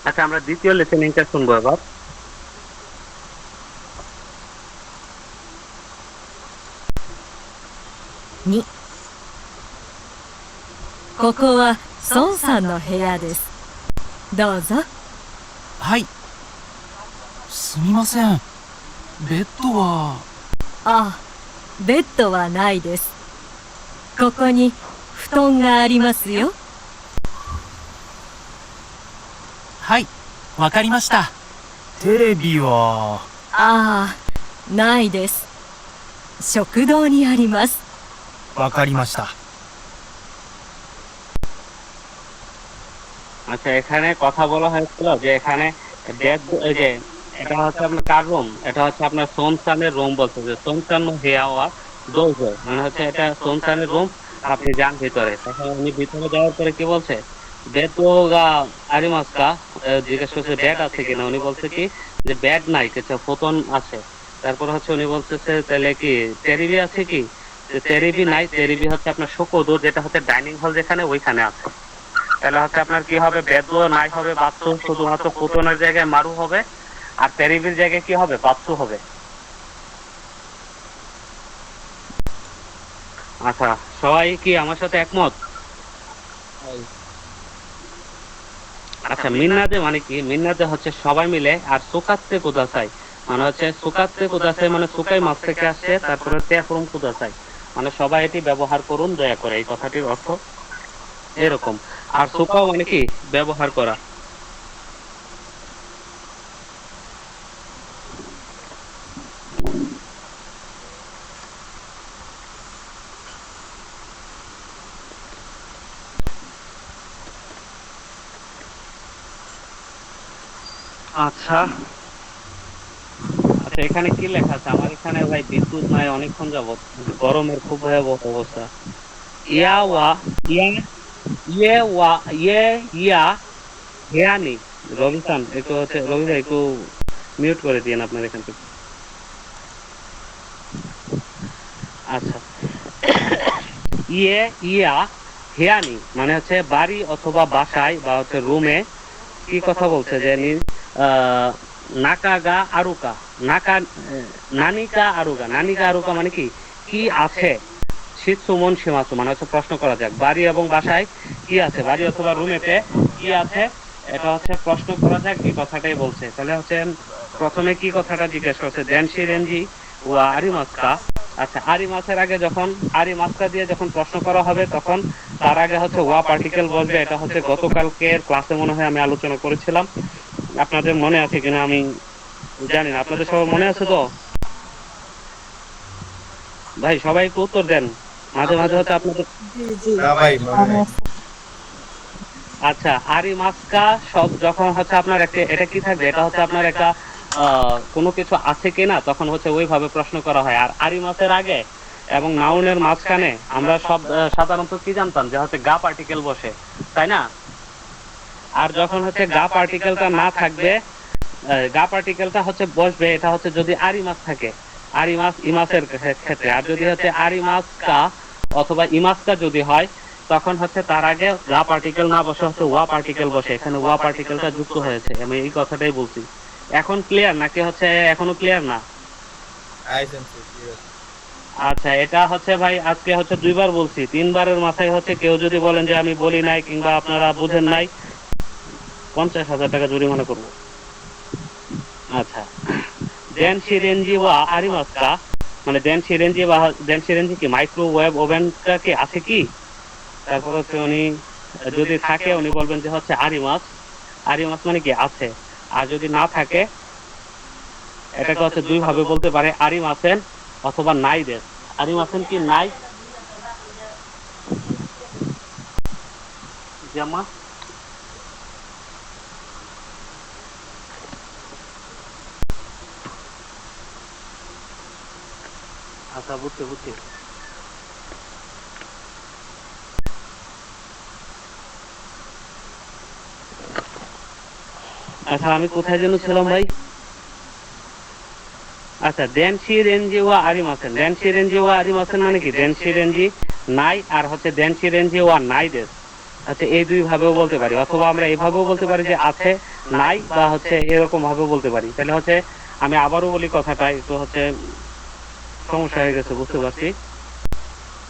আচ্ছা, আমরা দ্বিতীয় লিসেনিংটা শুনবো এবার।2、ここは孫さんの部屋です。どうぞ。はい。すみません。ベッドは。ああ、ベッドはないです。ここに布団がありますよ。はい、わかりました。テレビは。ああ、ないです。食堂にあります。わかりました。 আচ্ছা, এখানে কথা বলা হয়েছিল যে এখানে ডেথ, এই যে এটা হচ্ছে আপনার কার রুম, এটা হচ্ছে আপনার সোনসানের রুম, বলছে যে সোনসান হেয়াওয়া দোজো, মানে হচ্ছে এটা সোনসানের রুম, আপনি যান ভিতরে। তখন উনি ভিতরে যাওয়ার পরে কি বলছে, বেড তো গা আরিমাসকা, জিজ্ঞেস করছে বেড আছে কিনা, উনি বলছে কি যে বেড নাই, কিছু ফোতন আছে। তারপর হচ্ছে উনি বলতেছে তাহলে কি টেরিবি আছে কি, যে টেরিবি নাই, টেরিবি হচ্ছে আপনার শোকোদো, যেটা হচ্ছে ডাইনিং হল যেখানে, ওইখানে আছে। তাহলে হচ্ছে আপনার কি হবে, বেদও নাই হবে, বাচ্চু শুধুমাত্র ফুটনের জায়গায় মারু হবে, আর তেরিবির জায়গায় কি হবে, বাচ্চু হবে। আচ্ছা, সবাই কি আমার সাথে একমত? আচ্ছা, মিন্নাদে মানে কি, মিন্নাদে হচ্ছে সবাই মিলে, আর সুকাত্তে কুদাসাই মানে হচ্ছে সুকাত্তে কুদাসাই মানে সুকাই মাছ থেকে আসছে, তারপরে তেফরুম কুদাসাই মানে সবাই এটি ব্যবহার করুন দয়া করে, এই কথাটির অর্থ এরকম। আর সুকাও মানে কি ব্যবহার করা। আচ্ছা আচ্ছা, এখানে কি লেখা আছে? আমার এখানে ভাই বিদ্যুৎ নাই অনেকক্ষণ যাবত, গরমের খুব ভয়াবহ অবস্থা। ইয়া ওয়া ইয়া ইয়ে ওয়া ইয়ে ইয়া হেয়ানি। রবিসান একটু হচ্ছে, রবি ভাই একটু মিউট করে দিয়েন আপনার এখান থেকে। আচ্ছা, ইয়ে ইয়া হেয়ানি মানে হচ্ছে বাড়ি অথবা বাসায় বা হচ্ছে রুমে। কি কথা বলছে যে নাকাগা আরুকা, নাকা নানিকা আরুকা, নানিকা আরুকা মানে কি কি আছে, শীতসুমন সীমাসু মানে হচ্ছে প্রশ্ন করা যাক, বাড়ি এবং বাসায় কি আছে, বাড়ি অথবা রুমেতে কি আছে, এটা হচ্ছে প্রশ্ন করা যাক, এই কথাটাই বলছে। তাহলে হচ্ছে প্রথমে কি কথাটা জিজ্ঞেস করছে, দেনশি রেঞ্জি ওয়া আরিমাস্কা। আচ্ছা, আরিমাসের আগে যখন আরিমাস্কা দিয়ে যখন প্রশ্ন করা হবে, তখন তার আগে হচ্ছে ওয়া পার্টিকেল বলবে। এটা হচ্ছে গতকালকের ক্লাসে মনে হয় আমি আলোচনা করেছিলাম, আপনাদের মনে আছে কিনা আমি জানি না। আপনাদের সবার মনে আছে তো? ভাই সবাই একটু উত্তর দেন, মাঝে মাঝে হচ্ছে আপনাদের। আচ্ছা, আরি মাস্কা সব যখন হচ্ছে আপনার একটা, এটা কি থাকবে, এটা হচ্ছে আপনার একটা কোনো কিছু আছে কিনা, তখন হচ্ছে ওইভাবে প্রশ্ন করা হয়। আর আরি মাসের আগে এবং নাউনের মাঝখানে আমরা সব সাধারণত কি জানতাম, যে হচ্ছে গা পার্টিকেল বসে, তাই না? আর যখন হচ্ছে গা পার্টিকেলটা না থাকবে, গা পার্টিকেলটা হচ্ছে বসবে, এটা হচ্ছে যদি আরি মাস থাকে, আরি মাস ইমাসের ক্ষেত্রে। আর যদি হচ্ছে আরি মাসকা অথবা ইমাসকা যদি হয়, তখন হচ্ছে তার আগে গা পার্টিকেল না বসে হচ্ছে ওয়া পার্টিকেল বসে, এখানে ওয়া পার্টিকেলটা যুক্ত হয়েছে। আমি এই কথাটাই বলছি। এখন ক্লিয়ার নাকি হচ্ছে এখনো ক্লিয়ার না? আচ্ছা, এটা হচ্ছে ভাই আজকে হচ্ছে 2 বার বলছি, 3 বারের মাথায় হচ্ছে কেউ যদি বলেন যে আমি বলি নাই কিংবা আপনারা বুঝেন নাই, 50,000 টাকা জরিমানা করবো। আচ্ছা, দেনশি রেঞ্জি ওয়া আরিমাস্কা মানে দেনশি রেঞ্জি বা দেনশি রেঞ্জি কি মাইক্রোওয়েভ ওভেনটা কি আছে কি? তারপর হচ্ছে উনি যদি থাকে উনি বলবেন যে হচ্ছে আরিমাস। আরিমাস মানে কি আছে। আর যদি না থাকে, এটাকে হচ্ছে 2 ভাবে বলতে পারে, আরিমাসেন অথবা নাই দেশ। আরিমাসেন কি নাই জামা। আচ্ছা, বুঝতে বুঝছি। আচ্ছা, আমি কোথায় যেন ছিলাম ভাই? আচ্ছা, দেনশি রেঞ্জি ওয়া আরিমাসেন। দেনশি রেঞ্জি ওয়া আরিমাসেন মানে কি, দেনশি রেঞ্জি নাই, আর হচ্ছে দেনশি রেঞ্জি ওয়া নাই দেশ। আচ্ছা, এই 2 ভাবেও বলতে পারি, অথবা আমরা এইভাবেও বলতে পারি যে আছে নাই, বা হচ্ছে এরকম ভাবেও বলতে পারি। তাহলে হচ্ছে আমি আবারও বলি কথাটা, একটু হচ্ছে সমস্যা হয়ে গেছে, বুঝতে পারছি।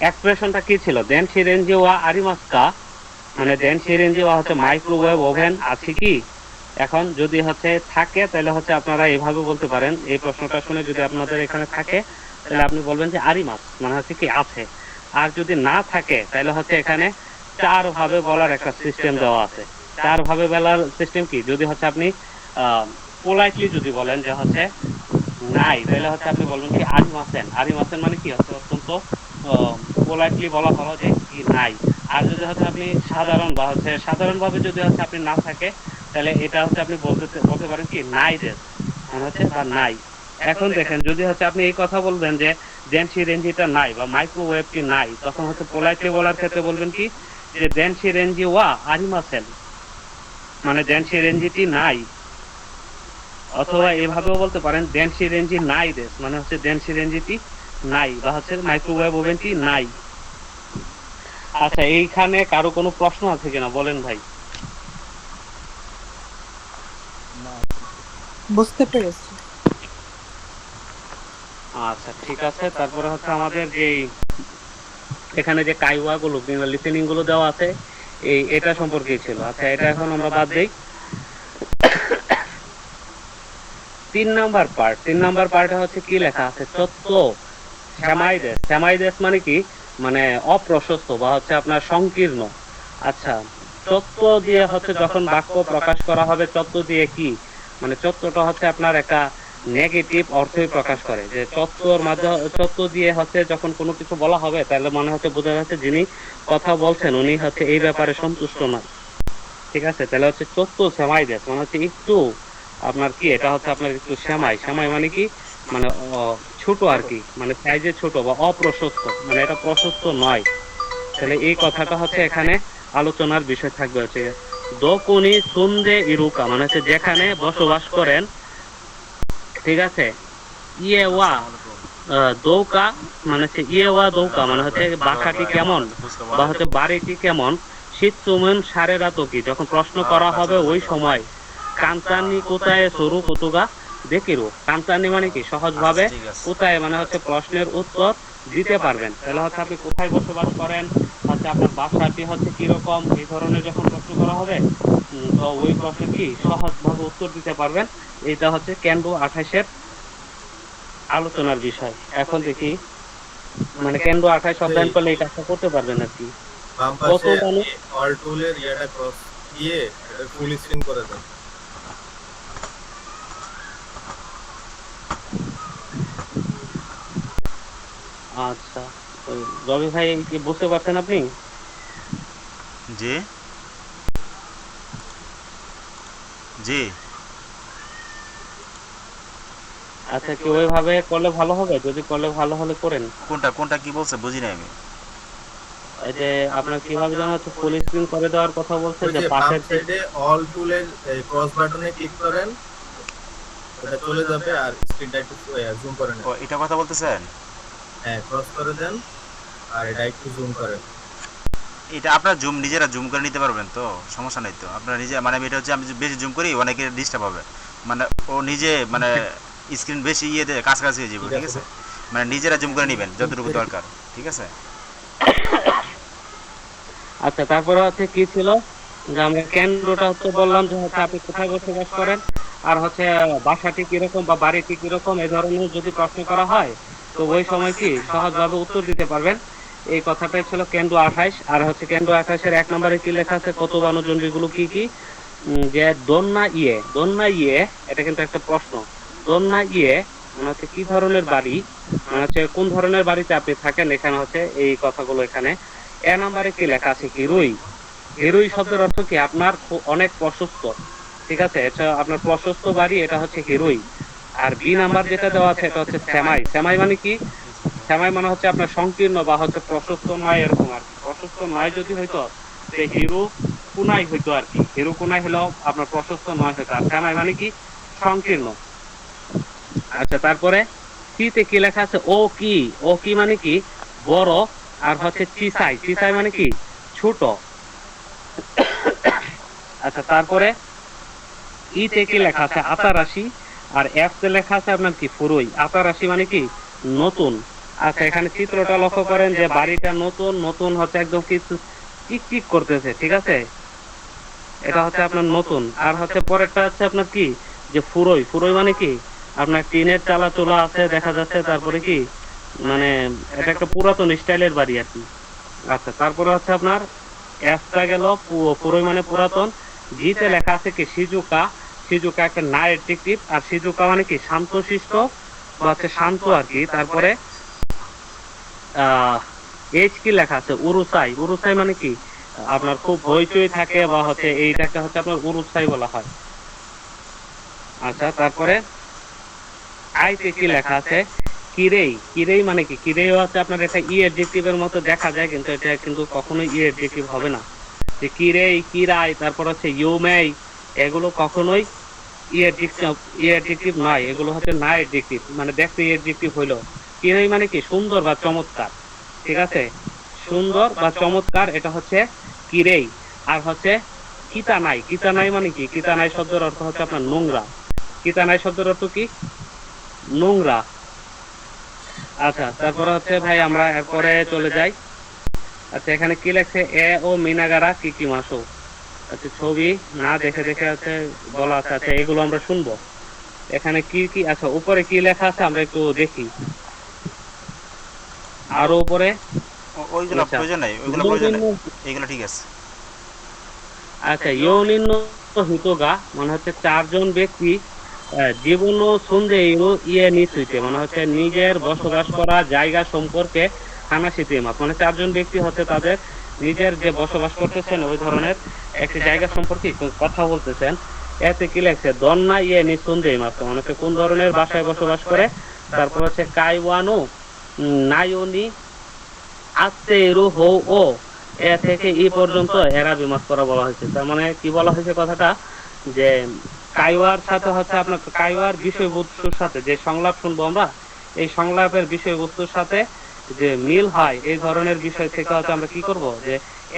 এক্সপ্রেশনটা কি ছিল, দেনশি রেঞ্জি ওয়া আরিমাস্কা মানে দেনশি রেঞ্জি ওয়া হচ্ছে মাইক্রোওয়েভ ওভেন আছে কি। এখন যদি হচ্ছে থাকে, তাহলে হচ্ছে আপনারা এইভাবে বলতে পারেন, এই প্রশ্নটা শুনে যদি আপনাদের এখানে থাকে, তাহলে আপনি বলবেন যে আরিমাস মানে হচ্ছে কি আছে। আর যদি না থাকে তাহলে হচ্ছে এখানে 4 ভাবে বলার একটা সিস্টেম দেওয়া আছে। 4 ভাবে বলার সিস্টেম কি, যদি হচ্ছে আপনি পোলাইটলি যদি বলেন যে হচ্ছে নাই, তাহলে হচ্ছে আপনি বলবেন কি আরিমাসেন। আরিমাসেন মানে কি হচ্ছে অত্যন্ত পোলাইটলি বলা হলো যে কি নাই। আর যদি হচ্ছে আপনি সাধারণ বা হচ্ছে সাধারণভাবে যদি হচ্ছে আপনি না থাকে, তাহলে এটা হচ্ছে আপনি বলতে পারেন কি নাই দেশ, মানে হচ্ছে বা নাই। এখন দেখেন, যদি হচ্ছে আপনি এই কথা বলবেন যে দেনশি রেঞ্জিটা নাই বা মাইক্রোওয়েভটি নাই, তখন হচ্ছে পোলাইটলি বলার ক্ষেত্রে বলবেন কি যে দেনশি রেঞ্জি ওয়া আরিমাসেন, মানে দেনশি রেঞ্জিটি নাই। অথবা এভাবেও বলতে পারেন দেনশি রেঞ্জি নাই দেশ, মানে হচ্ছে দেনশি রেঞ্জিটি নাই বা হচ্ছে মাইক্রোওয়েভ ওভেনটি নাই। আচ্ছা, এইখানে কারো কোনো প্রশ্ন আছে কিনা বলেন ভাই। বুঝতে পেরেছি। আচ্ছা ঠিক আছে, তারপরে হচ্ছে আমাদের যে এখানে যে কাইওয়া গুলো কিংবা লিসেনিং গুলো দেওয়া আছে, এটা সম্পর্কে ছিল। আচ্ছা, এটা এখন আমরা বাদ দেই। 3 নাম্বার পার্টে হচ্ছে কি লেখা আছে, চত্ব শ্যামাইদেশ। শ্যামাইদেশ মানে কি, মানে অপ্রশস্ত বা হচ্ছে আপনার সংকীর্ণ। আচ্ছা, চত্ব দিয়ে হচ্ছে যখন বাক্য প্রকাশ করা হবে, চত্ব দিয়ে কি মানে চত্বটা হচ্ছে আপনার একটা নেগেটিভ অর্থই প্রকাশ করে। যে চত্বর মাধ্যমে চত্ব দিয়ে হচ্ছে যখন কোনো কিছু বলা হবে, তাহলে মনে হচ্ছে বোঝা যাচ্ছে যিনি কথা বলছেন উনি হচ্ছে এই ব্যাপারে সন্তুষ্ট নয়। ঠিক আছে, তাহলে হচ্ছে চত্ব শ্যামাইদেশ মানে হচ্ছে একটু আপনার কি, এটা হচ্ছে আপনার একটু শ্যামাই। শ্যামাই মানে কি, মানে ছোট আর কি, মানে সাইজে ছোট বা অপ্রশস্ত, মানে এটা প্রশস্ত নয়। তাহলে এই কথাটা হচ্ছে এখানে আলোচনার বিষয় থাকবে হচ্ছে দোকুনি সুন্দে ইরুকা, মানে হচ্ছে যেখানে বসবাস করেন। ঠিক আছে, ইয়েওয়া দৌকা মানে হচ্ছে ইয়েওয়া দৌকা মানে হচ্ছে বাসাটি কেমন বা হচ্ছে বাড়িটি কেমন। শীত সুমন সারে রাতকি, যখন প্রশ্ন করা হবে ওই সময় কান্তানি কোথায় সরু কতুগা দেখিরু। কান্তানি মানে কি সহজভাবে, ঠিক আছে। কোথায় মানে হচ্ছে প্রশ্নের উত্তর দিতে পারবেন। তাহলে হচ্ছে আপনি কোথায় বসবাস করেন, হচ্ছে আপনার বাসাটি হচ্ছে কিরকম, এই ধরনের যখন প্রশ্ন করা হবে তো ওই প্রশ্নে কি সহজভাবে উত্তর দিতে পারবেন। এটা হচ্ছে ক্যান্ডু 28-এর আলোচনার বিষয়। এখন দেখি, মানে ক্যান্ডু 28 অধ্যয়ন করলে এই কাজটা করতে পারবেন আর কি। বাম কত পাশে মানে অল টুলের ইয়াটা ক্রস দিয়ে এটা ফুল স্ক্রিন করে দেন। আচ্ছা, ওই রবি ভাই কি বুঝতে পারছেন আপনি? জি জি আচ্ছা, কি ওইভাবে করলে ভালো হবে? যদি করলে ভালো হলে করেন। কোনটা কোনটা কি বলছে বুঝি নাই আমি। এই যে আপনার কিভাবে যেন হচ্ছে ফুল স্ক্রিন করে দেওয়ার কথা বলছে, ওই যে যে বাম পাশের যে সাইডে অল টুলের ক্রস বাটনে ক্লিক করেন, এটা চলে যাবে আর স্ক্রিনটা একটু জুম করে নেন। ও, এটা কথা বলতেছেন? হ্যাঁ, ক্রস করে দেন আর এটা একটু জুম করেন। এটা আপনারা নিজেরা জুম করে নিতে পারবেন তো, সমস্যা নাই তো। আপনারা নিজে, মানে এটা হচ্ছে আমি বেশি জুম করি অনেকে ডিস্টার্ব হবে, মানে ও নিজে মানে স্ক্রিন বেশি ইয়ে দেয়, কাছাকাছি হয়ে যাবে। ঠিক আছে, মানে নিজেরা জুম করে নেবেন যতটুকু দরকার। ঠিক আছে। আচ্ছা, তারপরে হচ্ছে কি ছিল যে আমরা কেন্দ্রটা হচ্ছে বললাম যে হচ্ছে আপনি কোথায় বসবাস করেন আর হচ্ছে বাসাটি কিরকম বা বাড়িটি কিরকম, এই ধরনের যদি প্রশ্ন করা হয় তো ওই সময় কি সহজভাবে উত্তর দিতে পারবেন। এই কথাটাই ছিল কেন্দ্র 28। আর হচ্ছে কেন্দ্র 28-এর 1 নম্বরে কি লেখা আছে, কত বানুজন্ডিগুলো কি কি, যে দন্না ইয়ে, এটা কিন্তু একটা প্রশ্ন। দন্না ইয়ে মানে হচ্ছে কি ধরনের বাড়ি, মানে হচ্ছে কোন ধরনের বাড়িতে আপনি থাকেন, এখানে হচ্ছে এই কথাগুলো এখানে। এ নম্বরে কি লেখা আছে, হিরুই। হিরুই শব্দের অর্থ কি, আপনার অনেক প্রশস্ত। ঠিক আছে, এটা আপনার প্রশস্ত বাড়ি, এটা হচ্ছে হিরুই। আর বি নাম্বার যেটা দেওয়া আছে এটা হচ্ছে শ্যামাই। শ্যামাই মানে কি, শ্যামাই মানে হচ্ছে আপনার সংকীর্ণ বা হচ্ছে প্রশস্ত নয়, এরকম আর কি। প্রশস্ত নয় যদি হইতো সে হিরু কুনাই হইতো আর কি। হিরু কুনাই হলেও আপনার প্রশস্ত নয় হইতো। আর শ্যামাই মানে কি, সংকীর্ণ। আচ্ছা, তারপরে সিতে কি লেখা আছে, ও কি মানে কি বড়। আর হচ্ছে চিসাই মানে কি ছোট। আচ্ছা, তারপরে ইতে কি লেখা আছে, আতারাশি। আর এফ তে লেখা আছে আপনার কি ফুরুই। আতারাশি মানে কি নতুন। আচ্ছা, এখানে চিত্রটা লক্ষ্য করেন যে বাড়িটা নতুন নতুন হচ্ছে একদম কিছু চিকচিক করতেছে। ঠিক আছে, এটা হচ্ছে আপনার নতুন। আর হচ্ছে পরেরটা হচ্ছে আপনার কি, যে ফুরোই মানে কি আপনার টিনের চালা চোলা আছে দেখা যাচ্ছে, তারপরে কি মানে এটা একটা পুরাতন স্টাইলের বাড়ি আর কি। আচ্ছা, তারপরে হচ্ছে আপনার এসটা গেল পুরোই মানে পুরাতন। জিতে লেখা আছে কি সিজুকা। সিজুকা একটা না অ্যাডজেক্টিভ, আর সিজুকা মানে কি শান্তশিষ্ট বা হচ্ছে শান্ত আর কি। তারপরে আহ এইচ কি লেখা আছে উরুসাই। উরুসাই মানে কি আপনার খুব হইচই থাকে বা হচ্ছে এইটাকে হচ্ছে আপনার উরুসাই বলা হয়। আচ্ছা, তারপরে আইতে কি লেখা আছে কিরেই। কিরেই মানে কি কিরেই হচ্ছে আপনার এটা ই অ্যাডজেক্টিভের মতো দেখা যায়, কিন্তু এটা কিন্তু কখনোই ই অ্যাডজেক্টিভ হবে না। যে কিরেই কিরাই তারপর হচ্ছে ইউমেই, এগুলো কখনোই ই অ্যাডজেক্টিভ নয়, এগুলো হচ্ছে না অ্যাডজেক্টিভ, মানে দেখতে ই অ্যাডজেক্টিভ হইলো। কিরেই মানে কি সুন্দর বা চমৎকার, ঠিক আছে, সুন্দর বা চমৎকার, এটা হচ্ছে কিরেই। আর হচ্ছে কিতানাই। কিতানাই মানে কি কিতানাই শব্দের অর্থ হচ্ছে আপনার নোংরা। কিতানাই শব্দের অর্থ কি নোংরা। আচ্ছা, তারপরে হচ্ছে ভাই আমরা এরপরে চলে যাই। আচ্ছা, এখানে কি লেখছে এ ও মিনাগারা কি কি মাসো। আচ্ছা, ছবি না দেখে দেখে আছে বলা আছে। আচ্ছা, এগুলো আমরা শুনবো। এখানে কি কি, আচ্ছা উপরে কি লেখা আছে আমরা একটু দেখি আরো উপরে। ওইগুলো আচ্ছা, প্রয়োজন নাই, ওইগুলো প্রয়োজন নাই, এইগুলো ঠিক আছে। আচ্ছা ইউনিন্ন হিতোগা মানে হচ্ছে চারজন ব্যক্তি জীবন সন্ধে ইয়ে নিশ্চিতে মানে হচ্ছে নিজের বসবাস করা জায়গা সম্পর্কে হানাশিতে মাত, মানে চারজন ব্যক্তি হচ্ছে তাদের নিজের যে বসবাস করতেছেন ওই ধরনের একটি জায়গা সম্পর্কে কথা বলতেছেন। এতে কি লেখছে দন্না ইয়ে নিঃসন্দেহ মাত্র মানে হচ্ছে কোন ধরনের বাসায় বসবাস করে। তারপর হচ্ছে কাইওয়ানো নায়োনি আত্মে রু হো ও, এ থেকে ই পর্যন্ত এরা বিমাস করা বলা হয়েছে। তার মানে কি বলা হয়েছে কথাটা, যে কাইওয়ার সাথে হচ্ছে আপনার কাইওয়ার বিষয়বস্তুর সাথে যে সংলাপ শুনবো আমরা, এই সংলাপের বিষয়বস্তুর সাথে যে মিল হয় এই ধরনের বিষয় থেকে হচ্ছে আমরা কি করব, যে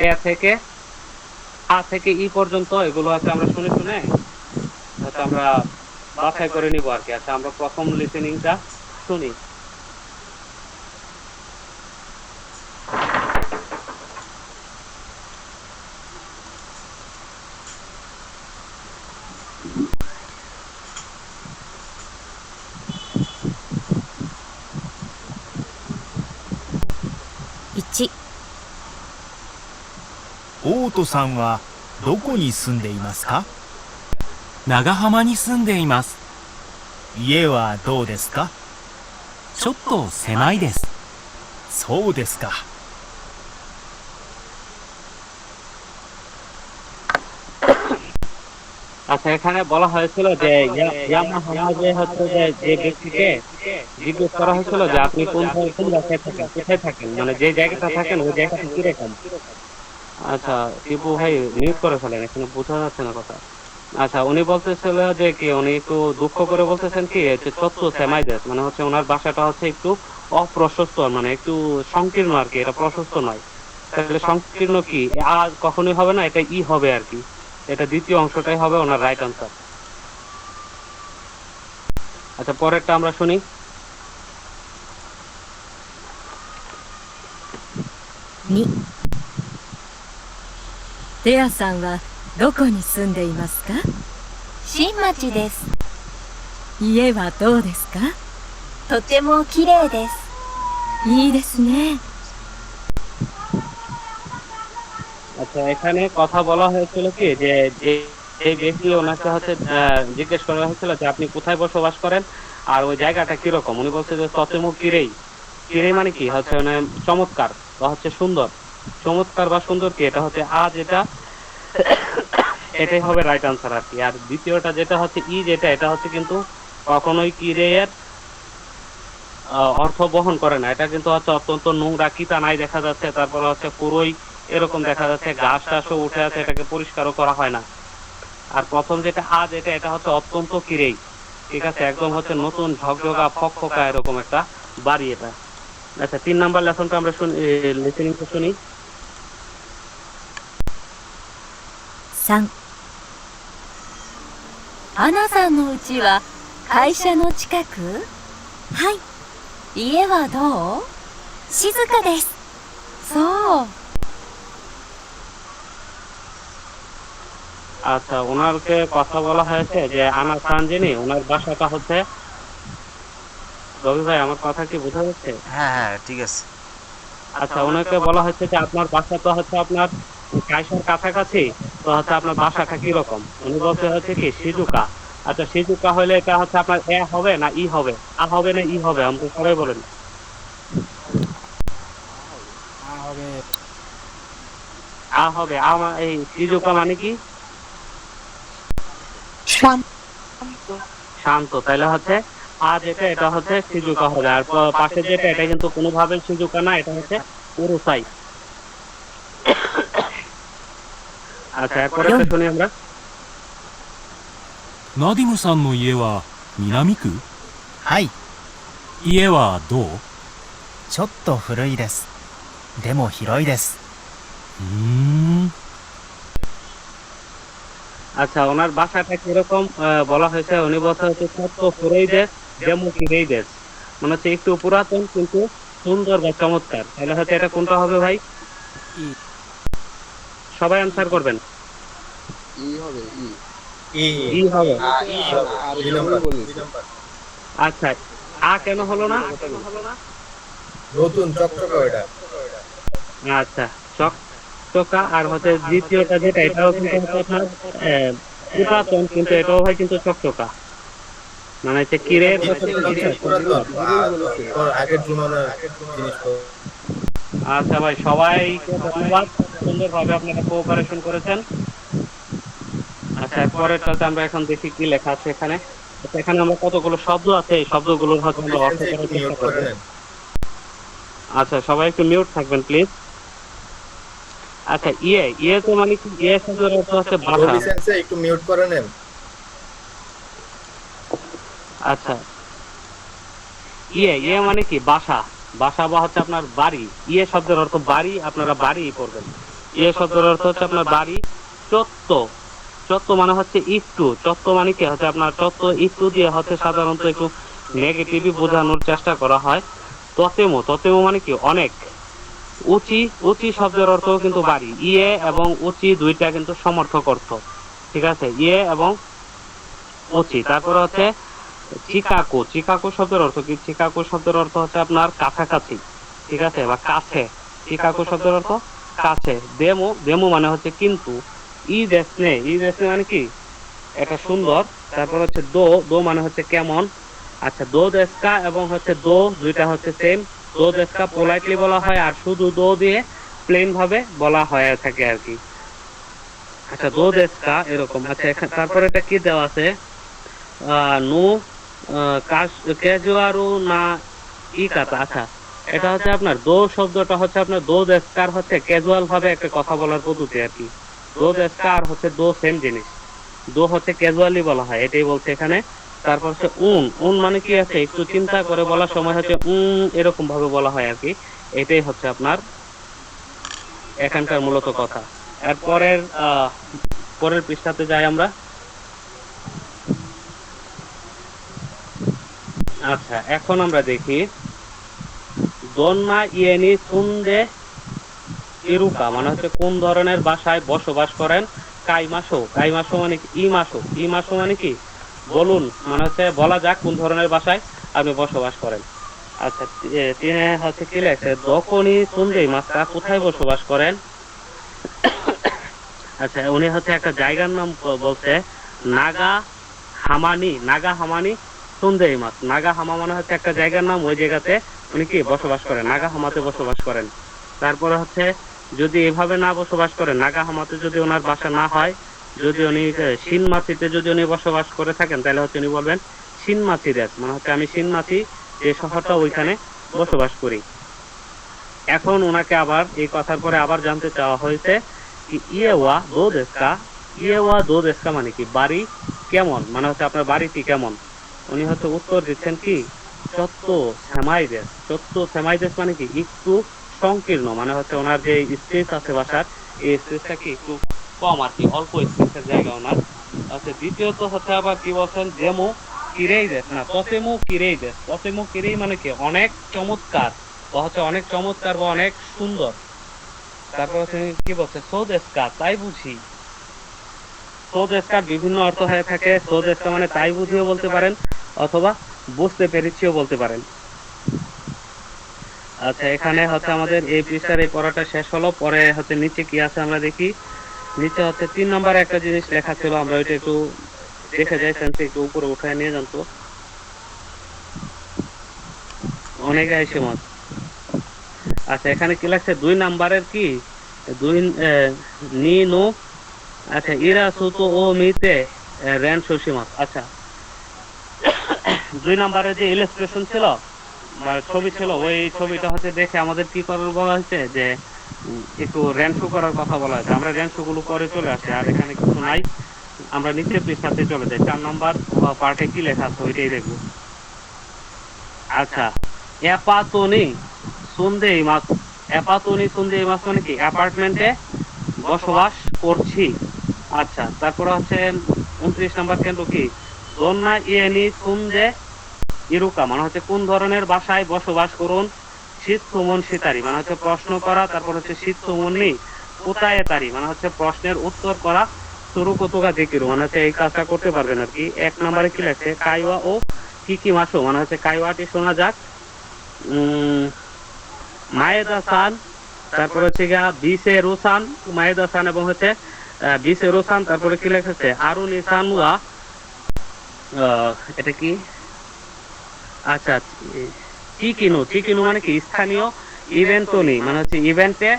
এ থেকে আ থেকে ই পর্যন্ত এগুলো হচ্ছে আমরা শুনে শুনে হচ্ছে আমরা বাছাই করে নিব আর কি। আচ্ছা, আমরা প্রথম লিসেনিংটা শুনি। 1、オートさんはどこに住んでいますか？長浜に住んでいます。家はどうですか？ちょっと狭いです。そうですか。 আচ্ছা, এখানে বলা হয়েছিল যে ইয়ামাহা যে হচ্ছে যে যে ব্যক্তিকে জিজ্ঞেস করা হয়েছিল যে আপনি কোন বাসায় থাকেন, কোথায় থাকেন, মানে যে জায়গাটা থাকেন ওই জায়গাটা কিরকম। আচ্ছা, টিপু ভাই মিউট করে ফেলেন, এখানে বোঝা যাচ্ছে না কথা। আচ্ছা, উনি বলতেছিল যে কি উনি একটু দুঃখ করে বলতেছেন কি যে চত্ব সেমাই দেশ, মানে হচ্ছে ওনার বাসাটা হচ্ছে একটু অপ্রশস্ত, মানে একটু সংকীর্ণ আর কি, এটা প্রশস্ত নয়। তাহলে সংকীর্ণ কি আর কখনোই হবে না, এটা ই হবে আর কি, এটা দ্বিতীয় অংশটাই হবে ওনার রাইট আনসার। আচ্ছা, পরেরটা আমরা শুনি। 2、テアさんはどこに住んでいますか？新町です。家はどうですか？とても綺麗です。いいですね。 আচ্ছা, এখানে কথা বলা হয়েছিল কি যে যে এই ব্যক্তি ওনাকে হচ্ছে জিজ্ঞেস করা হয়েছিল যে আপনি কোথায় বসবাস করেন আর ওই জায়গাটা কিরকম। উনি বলছে যে ততেমু কিরেই। কিরেই মানে কি হচ্ছে মানে চমৎকার বা হচ্ছে সুন্দর। চমৎকার বা সুন্দর কি, এটা হচ্ছে আজ এটা এটাই হবে রাইট আনসার আর কি। আর দ্বিতীয়টা যেটা হচ্ছে ই যেটা, এটা হচ্ছে কিন্তু কখনোই কিরের অর্থ বহন করে না, এটা কিন্তু হচ্ছে অত্যন্ত নোংরা কিতা নাই দেখা যাচ্ছে, তারপর হচ্ছে পুরোই এরকম দেখা যাচ্ছে, ঘাস টাসও উঠে আছে, এটাকে পরিষ্কারও করা হয় না। আর প্রথম যেটা আজ এটা, এটা হচ্ছে অত্যন্ত কিরেই, ঠিক আছে, একদম হচ্ছে নতুন ঝকঝকা ফকফকা এরকম একটা বাড়ি এটা। আচ্ছা, 3 নাম্বার লেসনটা আমরা শুনি, লিসেনিংটা শুনি। 3、アナさんの家は会社の近く？はい、家はどう？静かです。そう。 আচ্ছা, ওনারকে কথা বলা হয়েছে যে আনা সান যিনি ওনার বাসাটা হচ্ছে রবি ভাই আমার কথা কি বোঝা যাচ্ছে? হ্যাঁ হ্যাঁ ঠিক আছে। আচ্ছা, ওনাকে বলা হচ্ছে যে আপনার বাসা তো হচ্ছে আপনার কাইসার কাছাকাছি, তো হচ্ছে আপনার বাসাটা কিরকম? উনি বলছে হচ্ছে কি সিজুকা। আচ্ছা, সিজুকা হলে এটা হচ্ছে আপনার এ হবে না ই হবে, আ হবে না ই হবে, আমাকে সবাই বলেন। আ হবে। এই সিজুকা মানে কি? শান্ত। তাইলে হচ্ছে আ যেটা এটা হচ্ছে সিজুকা হবে, আর পাশে যেটা এটা কিন্তু কোনোভাবে সিজুকা না, এটা হচ্ছে উরুসাই। আচ্ছা, এরপরে তো শুনি আমরা। ナディムさんの家は南区？はい、家はどう？ちょっと古いです。でも広いです。うーん。 আচ্ছা, ওনার বাসাটা কিরকম বলা হয়েছে? উনি বলছে হচ্ছে ছোট্ট ফুরেই দেশ, ডেমো কিরেই দেশ, মানে হচ্ছে একটু পুরাতন কিন্তু সুন্দর বা চমৎকার। তাহলে হচ্ছে এটা কোনটা হবে ভাই? সবাই অ্যান্সার করবেন। ই ই হবে। দুই নাম্বার, দুই নাম্বার। আচ্ছা, আ কেন হলো না? নতুন চকচকা ওইটা। আচ্ছা, চকচকা। আর হচ্ছে দ্বিতীয়টা যেটা, এটাও কিন্তু হচ্ছে আপনার পুরাতন, কিন্তু এটাও ভাই কিন্তু চকচকা, মানে হচ্ছে কিরের হচ্ছে পুরাতন আগের জমানার জিনিস। আচ্ছা ভাই, সবাইকে ধন্যবাদ, সুন্দরভাবে আপনারা কোঅপারেশন করেছেন। আচ্ছা, এরপরেরটাতে আমরা এখন দেখি কি লেখা আছে এখানে। আচ্ছা, এখানে আমরা কতগুলো শব্দ আছে, এই শব্দগুলোর হয়তো আমরা অর্থ করার চেষ্টা করব। আচ্ছা, সবাই একটু মিউট থাকবেন প্লিজ। আচ্ছা, ইয়ে তো মানে কি? ইয়ে শব্দের অর্থ হচ্ছে বাসা। রবি সেন্সে একটু মিউট করে নেন। আচ্ছা, ইয়ে মানে কি? বাসা। বাসা বা হচ্ছে আপনার বাড়ি। ইয়ে শব্দের অর্থ বাড়ি, আপনারা বাড়ি করবেন। ইয়ে শব্দের অর্থ হচ্ছে আপনার বাড়ি। চত্ব। চত্ব মানে হচ্ছে একটু। চত্ব মানে কি হচ্ছে আপনার চত্ব একটু দিয়ে হচ্ছে সাধারণত একটু নেগেটিভই বোঝানোর চেষ্টা করা হয়। ততেমো মানে কি? অনেক। উচি শব্দের অর্থ কিন্তু বাড়ি। ইয়ে এবং উচি দুইটা কিন্তু সমর্থক অর্থ, ঠিক আছে? ইয়ে এবং উচি। তারপরে হচ্ছে চিকাকো শব্দের অর্থ কি? চিকাকো শব্দের অর্থ হচ্ছে আপনার কাছাকাছি, ঠিক আছে, বা কাছে। চিকাকো শব্দের অর্থ কাছে। দেমো মানে হচ্ছে কিন্তু। ই দেশনে মানে কি? এটা সুন্দর। তারপর হচ্ছে দো মানে হচ্ছে কেমন। আচ্ছা, দো দেশকা এবং হচ্ছে দো দুইটা হচ্ছে সেম। দো দেশকা পোলাইটলি বলা হয়, আর শুধু দো দিয়ে প্লেন ভাবে বলা হয়ে থাকে আর কি। আচ্ছা, দো দেশকা এরকম। আচ্ছা, তারপরে এটা কি দেওয়া আছে? নো ক্যাজুয়ারু না ই কাতা। আচ্ছা, এটা হচ্ছে আপনার দো শব্দটা হচ্ছে আপনার দো দেশকার হচ্ছে ক্যাজুয়াল ভাবে একটা কথা বলার পদ্ধতি আর কি। দো দেশকার হচ্ছে দো সেম জিনিস। দো হচ্ছে ক্যাজুয়ালি বলা হয়, এটাই বলছে এখানে। তারপর হচ্ছে উন মানে কি আছে? একটু চিন্তা করে বলার সময় হচ্ছে এরকম ভাবে বলা হয় আর কি। এটাই হচ্ছে আপনার এখানকার মূলত কথা। এরপরের পরের পৃষ্ঠাতে যাই আমরা। আচ্ছা, এখন আমরা দেখি দন্না ইয়েনি সুন্দে ইরুকা মানে হচ্ছে কোন ধরনের বাসায় বসবাস করেন। কাইমাসো মানে কি? ইমাসো মানে কি? বলুন, মানে হচ্ছে বলা যাক কোন ধরনের বাসায় আপনি বসবাস করেন। আচ্ছা, তিনি হচ্ছে কি লেখছে? দকনি সুন্দে মাস্তা, কোথায় বসবাস করেন? আচ্ছা, উনি হচ্ছে একটা জায়গার নাম বলছে, নাগা হামানি সুন্দে মাস। নাগা হামা মানে হচ্ছে একটা জায়গার নাম, ওই জায়গাতে উনি কি বসবাস করেন? নাগা হামাতে বসবাস করেন। তারপরে হচ্ছে যদি এভাবে না বসবাস করেন, নাগা হামাতে যদি ওনার বাসা না হয়, যদি উনি শিনমাচিতে যদি উনি বসবাস করে থাকেন, তাহলে হচ্ছে উনি বলবেন শিনমাচি দেশ, মানে হচ্ছে আমি শিনমাচি যে শহরটা ওইখানে বসবাস করি। এখন ওনাকে আবার এই কথার পরে আবার জানতে চাওয়া হয়েছে কি ইয়েওয়া দো দেশকা মানে কি? বাড়ি কেমন, মানে হচ্ছে আপনার বাড়িটি কেমন? উনি হচ্ছে উত্তর দিচ্ছেন কি চত্ব সেমাই দেশ মানে কি? একটু সংকীর্ণ, মানে হচ্ছে ওনার যে স্পেস আছে বাসার, এই স্পেসটা কি একটু কম আর কি, অল্প স্পেসের জায়গা ওনার। আচ্ছা, দ্বিতীয়ত হচ্ছে আবার কি বলছেন? যেমো কিরেই দেশ না, ততেমো কিরেই মানে কি? অনেক চমৎকার, বা হচ্ছে অনেক চমৎকার বা অনেক সুন্দর। তারপর হচ্ছে কি বলছে? সোদেশকা তাই বুঝি। সোদেশকার বিভিন্ন অর্থ হয়ে থাকে। সোদেশকা মানে তাই বুঝিও বলতে পারেন, অথবা বুঝতে পেরেছিও বলতে পারেন। আচ্ছা, এখানে হচ্ছে আমাদের এই পৃষ্ঠার এই পড়াটা শেষ হলো। পরে হচ্ছে নিচে কি আছে আমরা দেখি। নিচে হচ্ছে 3 নম্বরে একটা জিনিস লেখা ছিল, আমরা ওইটা একটু দেখে যাই। সেন্সে একটু উপরে উঠায় নিয়ে যান তো। অনেক আইসে মত। আচ্ছা, এখানে কি লাগছে 2 নাম্বারের কি 2 নি নো। আচ্ছা, ইরা সুতো ও মিতে রেন সুশিমত। আচ্ছা, 2 নাম্বারে যে ইলাস্ট্রেশন ছিল বা ছবি ছিল, ওই ছবিটা হচ্ছে দেখে আমাদের কি করার বলা হয়েছে যে একটু র্যানশো করার কথা বলা হয়েছে। আমরা র্যানশো গুলো করে চলে আসি, আর এখানে কিছু নাই। আমরা নিচের পৃষ্ঠাতে চলে যাই। 4 নাম্বার পার্টে কি লেখা আছে ওইটাই দেখবো। আচ্ছা, অ্যাপাতনি সুন্দেই মাস। অ্যাপাতনি সুন্দেই মাস মানে কি অ্যাপার্টমেন্টে বসবাস করছি। আচ্ছা, তারপর হচ্ছে 29 নাম্বার কেন্দ্র কি দন্না ইয়েনি সুন্দে ইরুকা মানে হচ্ছে কোন ধরনের বাসায় বসবাস করুন। শীত সুমন শীতারি মানে হচ্ছে প্রশ্ন করা। তারপর হচ্ছে শীত সুমনি কোথায় তারি মানে হচ্ছে প্রশ্নের উত্তর করা। শুরু কতকা দেখিরু মানে হচ্ছে এই কাজটা করতে পারবেন আর কি। 1 নম্বরে কি লেখছে কাইওয়া ও কি মাসো মানে হচ্ছে কাইওয়াটি শোনা যাক। মায়েদা সান, তারপর হচ্ছে গিয়া বিসে রোসান, মায়েদা সান এবং হচ্ছে বিসে রোসান। তারপরে কি লেখছে আরু নিসান ওয়া এটা কি। আচ্ছা, চিকিনু। চিকিনু মানে কি স্থানীয়। ইভেন্টনি মানে হচ্ছে ইভেন্টে।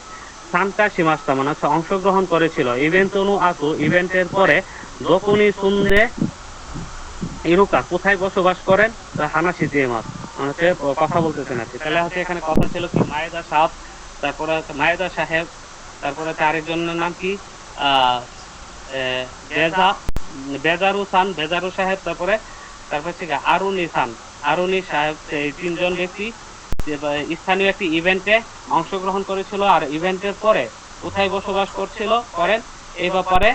সান্তা সীমাস্তা মানে হচ্ছে অংশগ্রহণ করেছিল। ইভেন্টনু আসু ইভেন্টের পরে দকুনি সুন্দে ইরুকা কোথায় বসবাস করেন। হানাসি দিয়ে মাস মানে হচ্ছে কথা বলতেছেন আর কি। তাহলে হচ্ছে এখানে কথা ছিল কি মায়েদা সাহেব, তারপরে মায়েদা সাহেব, তারপরে হচ্ছে আরেকজনের নাম কি বেজারু সান, বেজারু সাহেব। তারপরে হচ্ছে আরুনি সান, আরুনি সাহেব। এই 3 জন ব্যক্তি স্থানীয় একটি ইভেন্টে অংশগ্রহণ করেছিল, আর ইভেন্টের পরে কোথায় বসবাস করেন এই ব্যাপারে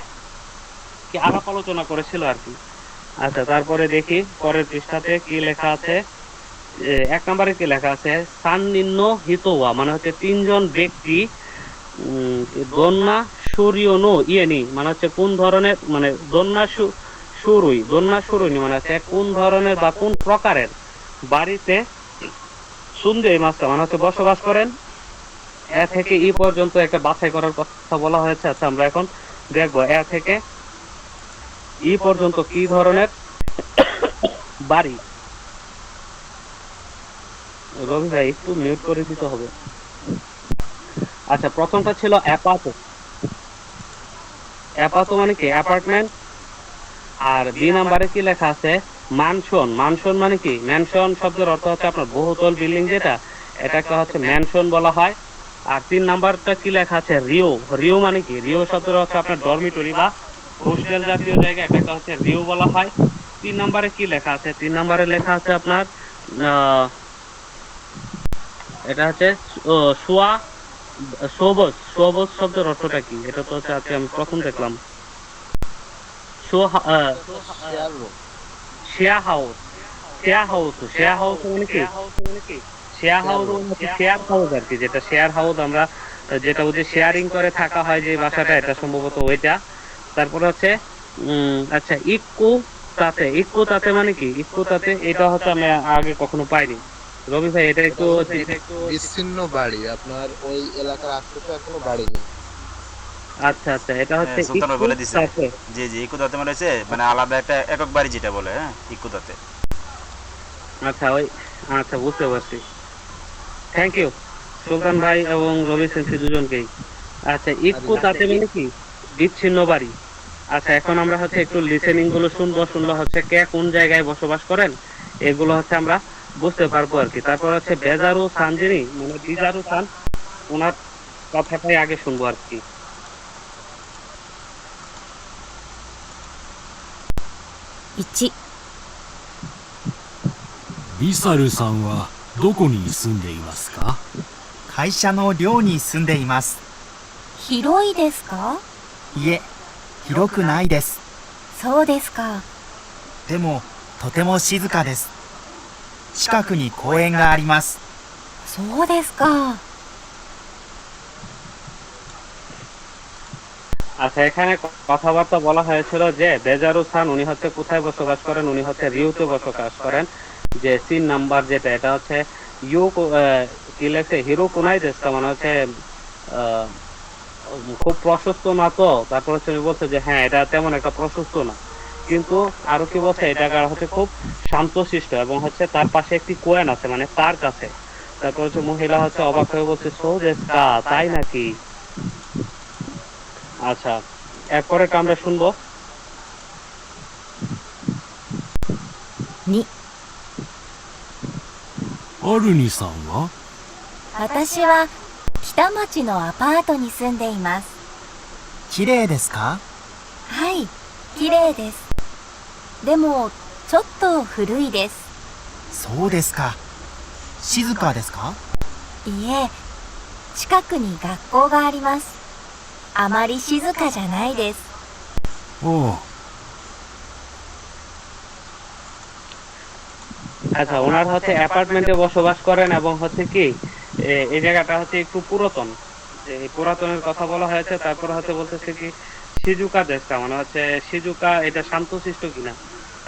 কি আলাপ আলোচনা করেছিল আর কি। আচ্ছা, তারপরে দেখি পরের পৃষ্ঠাতে কি লেখা আছে। 1 নম্বরে কি লেখা আছে সান নিম্ন হিতোয়া মানে হচ্ছে 3 জন ব্যক্তি দন্না সুরিয়নো ইয়েনি মানে হচ্ছে কোন ধরনের মানে দন্না সুরুই মানে হচ্ছে কোন ধরনের বা কোন প্রকারের বাড়িতে সুন্দে মাস্টার মানে হচ্ছে বসবাস করেন। এ থেকে ই পর্যন্ত একটা বাছাই করার কথা বলা হয়েছে। আচ্ছা, আমরা এখন দেখবো এ থেকে ই পর্যন্ত কি ধরনের বাড়ি। রবি ভাই একটু মিউট করে দিতে হবে। আচ্ছা, প্রথমটা ছিল অ্যাপাতো। অ্যাপাতো মানে কি অ্যাপার্টমেন্ট। আর 2 নম্বরে কি লেখা আছে ম্যানশন। ম্যানশন মানে কি ম্যানশন শব্দের অর্থ হচ্ছে আপনার বহুতল বিল্ডিং, যেটা এটাকে হচ্ছে ম্যানশন বলা হয়। আর 3 নাম্বারটা কি লেখা আছে রিও। রিও মানে কি রিও শব্দের অর্থ আপনার ডরমিটরি বা হোস্টেল জাতীয় জায়গা, এটাকে হচ্ছে রিও বলা হয়। 3 নম্বরে কি লেখা আছে 3 নম্বরে লেখা আছে আপনার এটা হচ্ছে সোয়া সোবস। সোবস শব্দের অর্থটা কি এটা তো হচ্ছে আজকে আমি প্রথম দেখলাম। Share house. শেয়ার হাউস মানে কি শেয়ার হাউস শেয়ার হাউস আর কি, যেটা শেয়ার হাউস আমরা যেটা বুঝি শেয়ারিং করে থাকা হয় যে বাসাটা, এটা সম্ভবত ওইটা। তারপরে হচ্ছে আচ্ছা ইক্কু তাতে মানে কি ইক্কু তাতে এটা হচ্ছে আমি আগে কখনো পাইনি। রবি ভাই এটা একটু বিচ্ছিন্ন বাড়ি, আপনার ওই এলাকার আশেপাশে এখনো বাড়ি নেই। আচ্ছা আচ্ছা, এটা হচ্ছে সুলতান ইক্কু বলে দিছে। তাতে। জি জি, ইকুদাতে মানে হচ্ছে মানে আলাদা একটা একক বাড়ি যেটা বলে, হ্যাঁ ইকুদাতে। আচ্ছা ওই আচ্ছা, বুঝতে পারছি। থ্যাংক ইউ সুলতান ভাই এবং রবি সেন্সি দুজনকেই। আচ্ছা, ইক্কু তাতে মানে কি বিচ্ছিন্ন বাড়ি। আচ্ছা, এখন আমরা হচ্ছে একটু লিসেনিং গুলো শুনলে হচ্ছে কে কোন জায়গায় বসবাস করেন এগুলো হচ্ছে আমরা বুঝতে পারবো আর কি। তারপর হচ্ছে বেজারু সান যিনি মানে বিজারু সান, ওনার কথাটাই আগে শুনবো আর কি। 1、リサルさんはどこに住んでいますか？会社の寮に住んでいます。広いですか？いえ、広くないです。そうですか。でも、とても静かです。近くに公園があります。そうですか。 আচ্ছা, এখানে কথাবার্তা বলা হয়েছিল যে বেজারু সান উনি হচ্ছে কোথায় বসবাস করেন, উনি হচ্ছে রিউতে বসবাস করেন। যে সিন নাম্বার যেটা এটা হচ্ছে ইউ কি লেখছে হিরো কোনাই দেশটা মানে হচ্ছে আহ, খুব প্রশস্ত না তো, তারপর হচ্ছে উনি বলছে যে হ্যাঁ এটা তেমন একটা প্রশস্ত না, কিন্তু আরো কি বলছে এটা হচ্ছে খুব শান্তশিষ্ট এবং হচ্ছে তার পাশে একটি কোয়েন আছে মানে তার কাছে। তারপর হচ্ছে মহিলা হচ্ছে অবাক হয়ে বলছে সো দেশকা, তাই নাকি? আচ্ছা, এরপরে আমরা শুনবো। 2、アルニさんは私は北町のアパートに住んでいます。綺麗ですか？はい、綺麗です。でも、ちょっと古いです。そうですか。静かですか？いえ、近くに学校があります。あまり静かじゃないです。おう আচ্ছা, ওনার হচ্ছে অ্যাপার্টমেন্টে বসবাস করেন এবং হচ্ছে কি এই জায়গাটা হচ্ছে একটু পুরাতন, যে এই পুরাতনের কথা বলা হয়েছে। তারপর হচ্ছে বলতেছে কি সিজুকা দেশটা মানে হচ্ছে সিজুকা এটা শান্তশিষ্ট কিনা।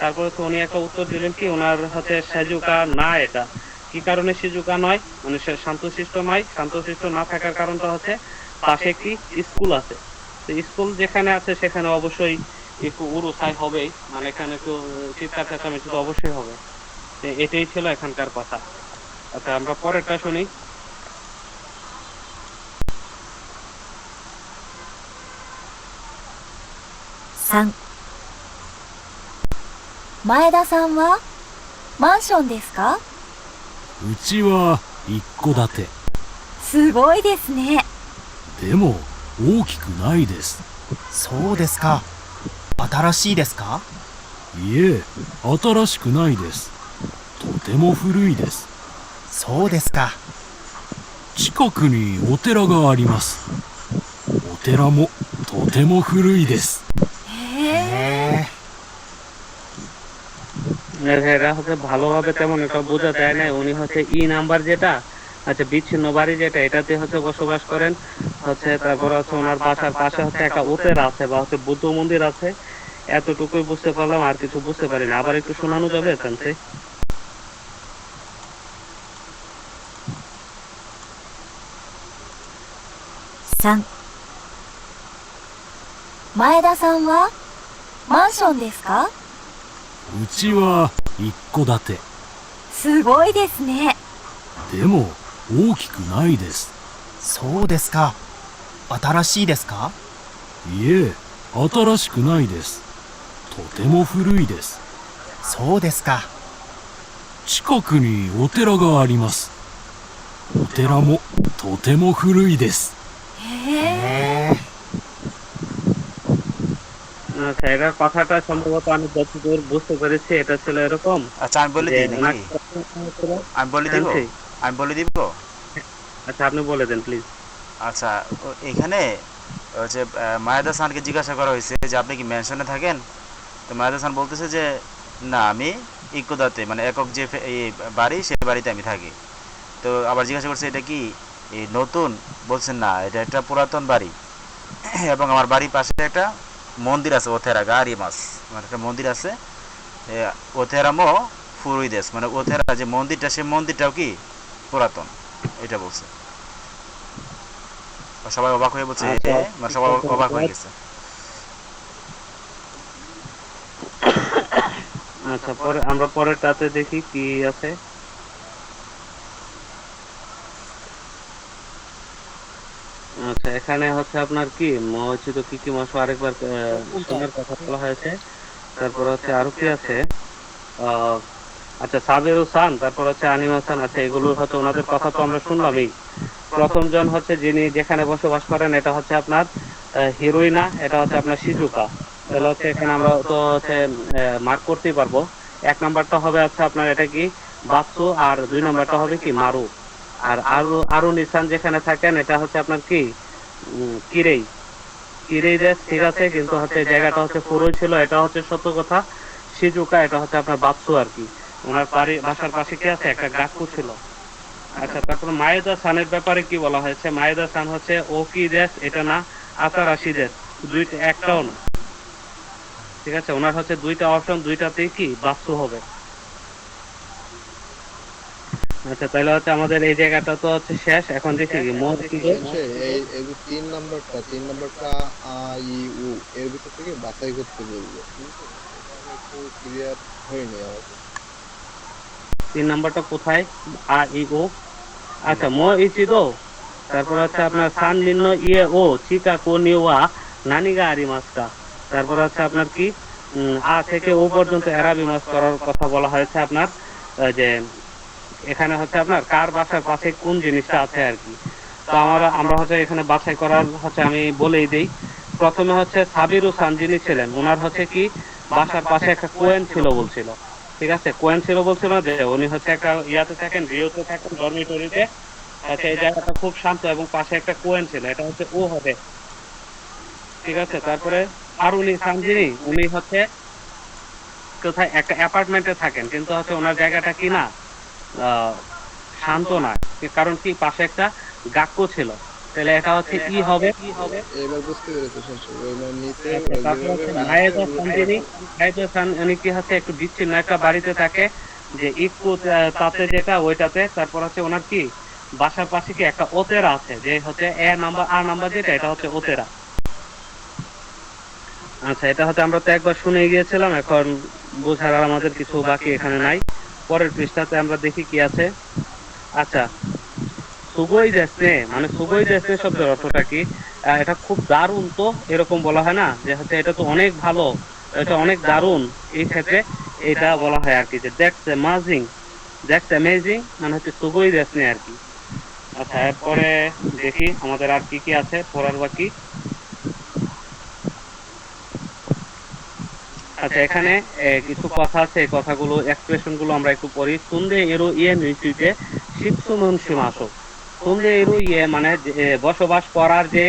তারপর হচ্ছে উনি একটা উত্তর দিলেন কি ওনার হচ্ছে সিজুকা না, এটা কি কারণে সিজুকা নয় মানে সে শান্তশিষ্ট নয়। শান্তশিষ্ট না থাকার কারণটা হচ্ছে পাশে একটি স্কুল আছে, তো স্কুল যেখানে আছে সেখানে অবশ্যই একটু উড়ুসাই হবেই, মানে এখানে একটু চিৎকার চেঁচামেচি তো অবশ্যই হবে। তো এটাই ছিল এখানকার কথা। আচ্ছা, আমরা পরেরটা শুনি। 3、前田さんはマンションですか？うちは一戸建て。すごいですね。でも大きくないです。そうですか。新しいですか？いえ、新しくないです。とても古いです。そうですか。近くにお寺があります。お寺もとても古いです。へえ。 এটা হচ্ছে ভালোভাবে তেমন একটা বোঝা যায় না। উনি হচ্ছে ই নাম্বার যেটা আচ্ছা বিচ্ছিন্ন বাড়ি যেটা এটাতে হচ্ছে বসবাস করেন হচ্ছে। তারপর হচ্ছে ওনার বাসার পাশে হচ্ছে একটা ওতেরা আছে বা হচ্ছে বুদ্ধ মন্দির আছে, এতটুকুই বুঝতে পারলাম, আর কিছু বুঝতে পারি না। আবার একটু শোনানো যাবে এখানে? 3、前田さんはマンションですか？うちは一戸建て。すごいですね。でも大きくないです。そうですか。新しいですか？いえ、新しくないです。とても古いです。そうですか。近くにお寺があります。お寺もとても古いです。へえ。へえ。 আচ্ছা, এটার কথাটা সম্ভবত আমি যতদূর বুঝতে পেরেছি এটা ছিল এরকম আচ্ছা আমি বলে যে দিই নাকি? আমি বলে দিব, আমি বলে দিব। আচ্ছা, আপনি বলে দেন প্লিজ। আচ্ছা, এখানে হচ্ছে মায়াদা সানকে জিজ্ঞাসা করা হয়েছে যে আপনি কি ম্যানশনে থাকেন? তো মায়াদা সান বলতেছে যে না, আমি ইকোদাতে মানে একক যে এই বাড়ি সেই বাড়িতে আমি থাকি। তো আবার জিজ্ঞাসা করছে এটা কি এই নতুন? বলছেন না, এটা একটা পুরাতন বাড়ি এবং আমার বাড়ির পাশে একটা মন্দির আছে, ওথেরা গাড়ি মাস মানে একটা মন্দির আছে, ওথেরামো ফুরুই দেশ মানে ওথেরা যে মন্দিরটা সেই মন্দিরটাও কি পুরাতন, এটা বলছে। সবাই অবাক হয়ে বলছে, মানে সবাই অবাক হয়ে গেছে। আচ্ছা, পরে আমরা পরেরটাতে দেখি কি আছে। আচ্ছা, এখানে হচ্ছে আপনার কি মহচিত কি কি মাস আরেকবার শোনার কথা বলা হয়েছে। তারপর হচ্ছে আরো কি আছে আচ্ছা সাবের সান, তারপর হচ্ছে আনিমা সান। আচ্ছা, এগুলোর হচ্ছে ওনাদের কথা তো আমরা শুনলামই। প্রথম জন হচ্ছে যিনি যেখানে বসবাস করেন এটা হচ্ছে আপনার হিরোইনা, এটা হচ্ছে আপনার সিজুকা। তাহলে হচ্ছে এখানে আমরা তো হচ্ছে মার্ক করতেই পারবো। এক নাম্বারটা হবে আচ্ছা আপনার এটা কি বাৎসু, আর দুই নাম্বারটা হবে কি মারু। আর আরো নিসান যেখানে থাকেন এটা হচ্ছে আপনার কি কিরেই। কিরেই দেশ ঠিক আছে, কিন্তু হচ্ছে জায়গাটা হচ্ছে ফুরোই ছিল, এটা হচ্ছে সত্য কথা। সিজুকা এটা হচ্ছে আপনার বাৎসু আর কি। ওনার বাসার পাশে কি আছে একটা গাক্কু ছিল। আচ্ছা, তারপর মায়েদা সানের ব্যাপারে কি বলা হয়েছে? মায়েদা সান হচ্ছে ও কি দেশ এটা না, আতারাশি দেশ, দুইটা একটাও না। ঠিক আছে, ওনার হচ্ছে দুইটা অপশন, দুইটাতেই কি বাস্তু হবে। আচ্ছা তাহলে হচ্ছে আমাদের এই জায়গাটা তো হচ্ছে শেষ, এখন দেখি কি মোট কি যে সেন্সেই, এই যে 3 নাম্বারটা আ ই উ এর ভিতর থেকে বাছাই করতে বলবো, ঠিক আছে? এটা আমি একটু ক্লিয়ার হয়নি আমার কাছে। 3 নাম্বারটা কোথায়? আ ই ও। আচ্ছা মো ইচিদো, তারপর হচ্ছে আপনার সান নিন্ন ইয়ে ও চিকা কো নিওয়া নানিগা আরিমাস্কা, তারপর হচ্ছে আপনার কি আ থেকে ও পর্যন্ত এরাবিমাস করার কথা বলা হয়েছে আপনার, যে এখানে হচ্ছে আপনার কার বাসার পাশে কোন জিনিসটা আছে আর কি। তো আমরা হচ্ছে এখানে বাছাই করার হচ্ছে আমি বলেই দেই। প্রথমে হচ্ছে সাবিরু সান যিনি ছিলেন, ওনার হচ্ছে কি বাসার পাশে একটা কোয়েন ছিল বলছিল, ঠিক আছে? কোয়েন ছিল বলছিল যে উনি হচ্ছে একটা ইয়াতে থাকেন, রিওতে থাকেন, ডরমিটরিতে। আচ্ছা এই জায়গাটা খুব শান্ত এবং পাশে একটা কোয়েন ছিল, এটা হচ্ছে ও হবে, ঠিক আছে? তারপরে আর উনি সান যিনি, উনি হচ্ছে কোথায় একটা অ্যাপার্টমেন্টে থাকেন, কিন্তু হচ্ছে ওনার জায়গাটা কি না আহ, শান্ত না, কারণ কি পাশে একটা গাক্কো ছিল, তাহলে এটা হচ্ছে ই হবে। এবার বুঝতে পেরেছি সেন্সেই। ওই মানে নিচে আচ্ছা, তারপর যেভাবে হচ্ছে বানাচ্ছে নায়েদা ওগুলো সানজিনি, নায়েদা সান উনি কি হচ্ছে একটু বিচ্ছিন্ন একটা বাড়িতে থাকে, যে ইকু তাতে যেটা ওইটাতে। তারপর হচ্ছে ওনার কি বাসার পাশে কি একটা ওতেরা আছে, যে হচ্ছে এ নাম্বার আর নাম্বার যেটা, এটা হচ্ছে ওতেরা। আচ্ছা এটা হচ্ছে আমরা তো একবার শুনে গিয়েছিলাম, এখন বোঝার আর আমাদের কিছু বাকি এখানে নাই। পরের পৃষ্ঠাতে আমরা দেখি কি আছে। আচ্ছা সুগই দেশে, মানে সুগই দেশে শব্দের অর্থটা কি? এটা খুব দারুণ, তো এরকম বলা হয় না যে হচ্ছে এটা তো অনেক ভালো, এটা অনেক দারুণ, এই ক্ষেত্রে এটা বলা হয় আর কি, যে দ্যাটস অ্যামেজিং, দ্যাটস অ্যামেজিং মানে হচ্ছে সুগই দেশে আর কি। আচ্ছা এরপরে দেখি আমাদের আর কি কি আছে পড়ার বাকি। আচ্ছা এখানে কিছু কথা আছে, এই কথাগুলো এক্সপ্রেশন গুলো আমরা একটু পড়ি। সুন্দে এরো ইয়ে নিশ্চিতে শিবসুমন সীমাসো, সুন্দে এরো ইয়ে মানে বসবাস করার যে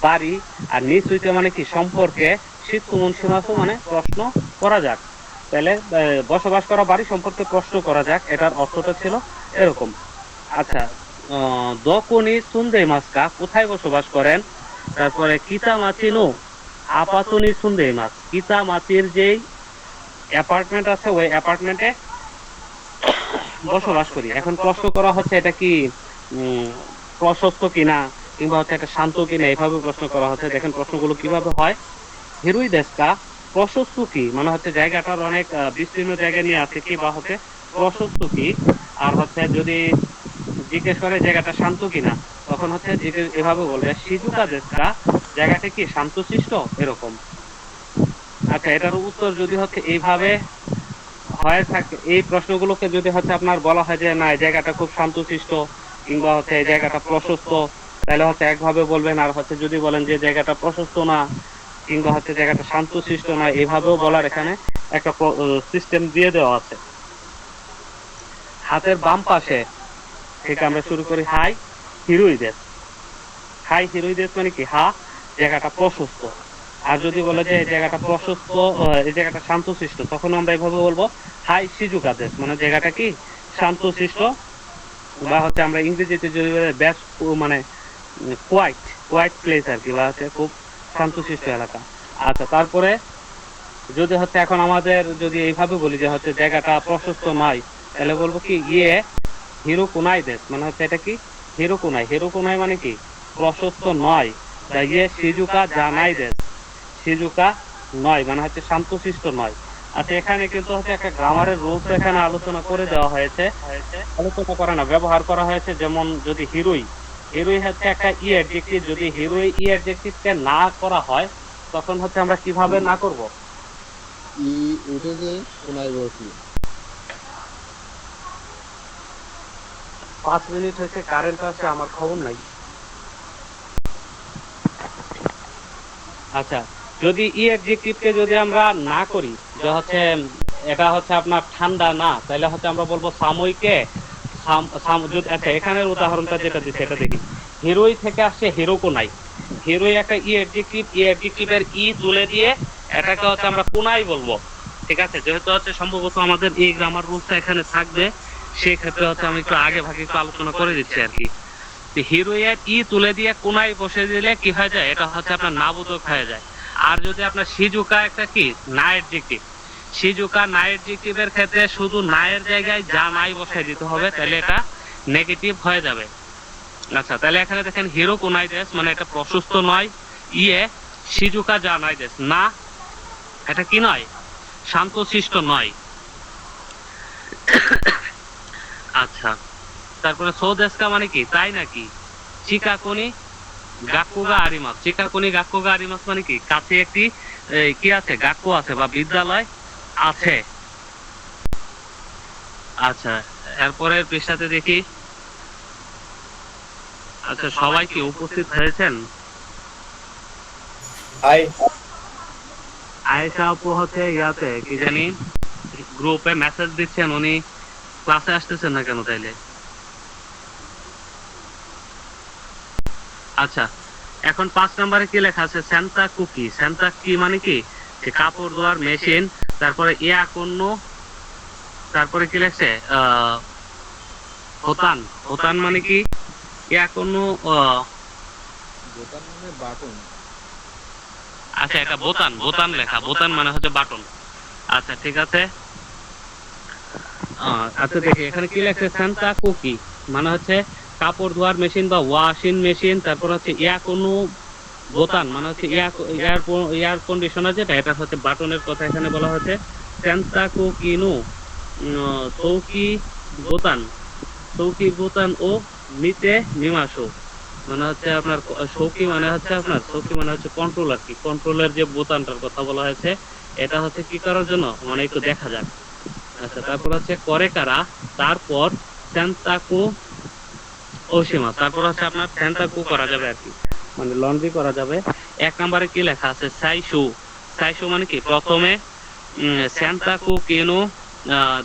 বাড়ি, আর নিশ্চিতে মানে কি সম্পর্কে, শিবসুমন সীমাসো মানে প্রশ্ন করা যাক, তাহলে বসবাস করা বাড়ি সম্পর্কে প্রশ্ন করা যাক, এটার অর্থটা ছিল এরকম। আচ্ছা দকনি সুন্দে মাস্কা, কোথায় বসবাস করেন? তারপরে কিতা মাচিনো আপাতনি সুন্দে মাছ, কিতা মাচির যেই অ্যাপার্টমেন্ট আছে ওই অ্যাপার্টমেন্টে বসবাস করি। এখন প্রশ্ন করা হচ্ছে এটা কি প্রশস্ত কিনা, কিংবা হচ্ছে একটা শান্ত কিনা, এইভাবে প্রশ্ন করা হচ্ছে। দেখেন প্রশ্নগুলো কিভাবে হয়। হিরুই দেশকা, প্রশস্ত কি মানে হচ্ছে জায়গাটার অনেক বিস্তীর্ণ জায়গা নিয়ে আছে কি, বা হচ্ছে প্রশস্ত কি। আর হচ্ছে যদি জিজ্ঞেস করে জায়গাটা শান্ত কিনা, তখন হচ্ছে এভাবে বলবে সিজুকা দেশকা, জায়গাটা কি শান্তশিষ্ট, এরকম। আচ্ছা এটার উত্তর যদি হচ্ছে এইভাবে হয়ে থাকে, এই প্রশ্নগুলোকে যদি হচ্ছে আপনার বলা হয় যে না এই জায়গাটা খুব শান্তশিষ্ট, কিংবা হচ্ছে এই জায়গাটা প্রশস্ত, তাহলে হচ্ছে একভাবে বলবেন। আর হচ্ছে যদি বলেন যে জায়গাটা প্রশস্ত না, কিংবা হচ্ছে জায়গাটা শান্তশিষ্ট না, এইভাবেও বলার এখানে একটা সিস্টেম দিয়ে দেওয়া আছে। হাতের বাম পাশে থেকে আমরা শুরু করি হাই হিরুইদেশ। হাই হিরুইদেশ মানে কি হা জায়গাটা প্রশস্ত। আর যদি বলে যে এই জায়গাটা প্রশস্ত, এই জায়গাটা শান্তশিষ্ট, তখন আমরা এইভাবে বলবো হাই সিজুকা দেশ, মানে জায়গাটা কি শান্তশিষ্ট। বা হচ্ছে আমরা ইংরেজিতে যদি বেস্ট মানে কোয়াইট কোয়াইট প্লেস আর কি, বা হচ্ছে খুব শান্তশিষ্ট এলাকা। আচ্ছা তারপরে যদি হচ্ছে এখন আমাদের যদি এইভাবে বলি যে হচ্ছে জায়গাটা প্রশস্ত নয়, তাহলে বলবো কি ইয়ে হিরো কোনাই দেশ, মানে হচ্ছে এটা কি হিরো কোনাই। হিরো কোনাই মানে কি প্রশস্ত নয়। ইয়ে সিজুকা জানাই দেশ, সিজুকা নয় মানে হচ্ছে শান্তশিষ্ট নয়। আচ্ছা এখানে কিন্তু হচ্ছে একটা গ্রামারের রুলস এখানে আলোচনা করে দেওয়া হয়েছে, আলোচনা করা না ব্যবহার করা হয়েছে। যেমন যদি হিরোই, হিরোই হচ্ছে একটা ই অ্যাডজেক্টিভ, যদি হিরোই ই অ্যাডজেক্টিভকে না করা হয় তখন হচ্ছে আমরা কিভাবে না করব? ই উঠেছে কোনায় বসি। 5 মিনিট হয়েছে, কারেন্ট আছে, আমার খবর নাই। আচ্ছা যদি ই অ্যাডজেক্টিভকে যদি আমরা না করি, যে হচ্ছে এটা হচ্ছে আপনার ঠান্ডা না, তাহলে হচ্ছে আমরা বলবো সাময়িকে আচ্ছা এখানের উদাহরণটা যেটা দিচ্ছে এটা দেখি। হিরোই থেকে আসছে হিরোকোনাই। হিরোই একটা ই অ্যাডজেক্টিভ, ই অ্যাডজেক্টিভের ই তুলে দিয়ে এটাকে হচ্ছে আমরা কোনাই বলবো, ঠিক আছে? যেহেতু হচ্ছে সম্ভবত আমাদের এই গ্রামার রুলসটা এখানে থাকবে, সেই ক্ষেত্রে হচ্ছে আমি একটু আগে ভাগে একটু আলোচনা করে দিচ্ছি আর কি। হিরোয়ের ই তুলে দিয়ে কোনায় বসে দিলে কি হয়ে যায়, এটা হচ্ছে আপনার নাবোধক হয়ে যায়। আর যদি আপনার সিজুকা একটা কি না অ্যাডজেক্টিভ, সিজুকা না অ্যাডজেক্টিভের ক্ষেত্রে শুধু নায়ের জায়গায় যা নাই বসাই দিতে হবে, তাহলে এটা নেগেটিভ হয়ে যাবে। আচ্ছা, তাহলে এখানে দেখেন হিরো কোনাই দেশ, মানে এটা প্রশস্ত নয়। ইয়ে শিজুকা যা নাই দেশ, না এটা কি নয়, শান্তশিষ্ট নয়। আচ্ছা, তারপরে সৌদেশকা মানে কি, তাই নাকি। চিকাকুনি গাক্কুগা আরিমাস, চিকাকুনি গাক্কুগা আরিমাস মানে কি, কাছে একটি কি আছে, গাক্কু আছে বা বিদ্যালয় আছে। আচ্ছা, এরপরের পৃষ্ঠাতে দেখি। আচ্ছা, সবাই কি উপস্থিত হয়েছেন? হাই, আয়েশা আপু হচ্ছে ইয়াতে কি জানি গ্রুপে মেসেজ দিচ্ছেন, উনি ক্লাসে আসতেছেন না কেন তাইলে? আচ্ছা, এখন 5 নম্বরে কি লেখা আছে, সেন্তা কুকি। সেন্তা কি মানে কি, যে কাপড় ধোয়ার মেশিন। তারপরে ইয়া কোন, তারপরে কি লেখছে হোতান। হোতান মানে কি, ইয়া কোন, বোতাম মানে বাটন। আচ্ছা এটা বোতান, বোতান লেখা, বোতান মানে হচ্ছে বাটন। আচ্ছা ঠিক আছে। আচ্ছা দেখি এখানে কি লেখছে, সেন্তা কুকি মানে হচ্ছে কাপড় ধোয়ার মেশিন বা ওয়াশিং মেশিন। তারপর হচ্ছে ইয়া কোনো বোতান মানে হচ্ছে এয়ার কন্ডিশনার, যেটা এটা হচ্ছে বাটনের কথা এখানে বলা হচ্ছে। সেন্তা কুকিনু চৌকি বোতান, চৌকি বোতান ও নিতে নিমাসো মানে হচ্ছে আপনার চৌকি মানে হচ্ছে আপনার চৌকি মানে হচ্ছে কন্ট্রোল আর কি, কন্ট্রোলের যে বোতানটার কথা বলা হয়েছে এটা হচ্ছে কি করার জন্য, মানে একটু দেখা যাক। আচ্ছা, তারপর হচ্ছে করে কারা, তারপর সেন্তাকু ওশিমা, তারপর হচ্ছে আপনার সেন্তাকু করা যাবে আর কি, মানে লন্ড্রি করা যাবে। 1 নম্বরে কি লেখা আছে, সাইশু। সাইশু মানে কি, প্রথমে সেন্তাকু কেনো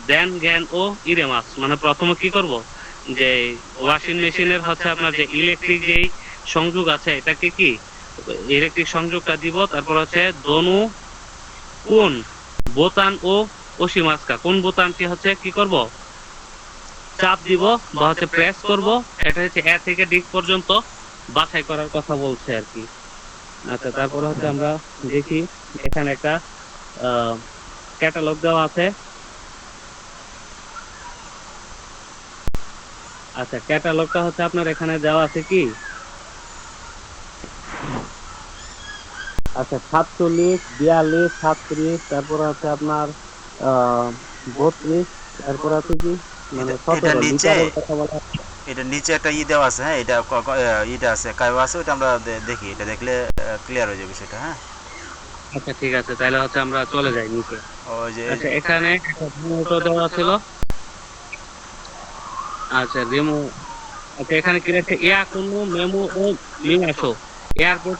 দেন জ্ঞান ও ইরেমাস, মানে প্রথমে কি করব, যে ওয়াশিং মেশিনের হচ্ছে আপনার যে ইলেকট্রিক যেই সংযোগ আছে এটাকে কি ইলেকট্রিক সংযোগটা দিব। তারপর হচ্ছে দনু কোন বোতান ও ওশিমাস্কা, কোন বোতানটি হচ্ছে কি করব, চাপ দিব বা হচ্ছে প্রেস করব। এটা হচ্ছে এ থেকে ডি পর্যন্ত বাছাই করার কথা বলছে আর কি। আচ্ছা, তারপর হচ্ছে আমরা দেখি এখানে একটা ক্যাটালগ দেওয়া আছে। আচ্ছা, ক্যাটালগটা হচ্ছে আপনার এখানে দেওয়া আছে কি, আচ্ছা 47, 42, 37, তারপর আছে আপনার 32, তারপর আছে কি মানে এটা 17 নিচে, লিটারের কথা বলা। এটা নিচে একটা দেওয়া আছে, হ্যাঁ এটা ইটা আছে, কায়ও আছে, ওটা আমরা দেখি, এটা দেখলে ক্লিয়ার হয়ে যাবে সেটা। হ্যাঁ আচ্ছা ঠিক আছে, তাহলে হচ্ছে আমরা চলে যাই নিচে। ওই যে আচ্ছা, এখানে রিমোটও দেওয়া ছিল। আচ্ছা রিমোট, আচ্ছা এখানে কি আছে, এয়ার কোনো মেমো ও মিমাসো, এয়ারপোর্ট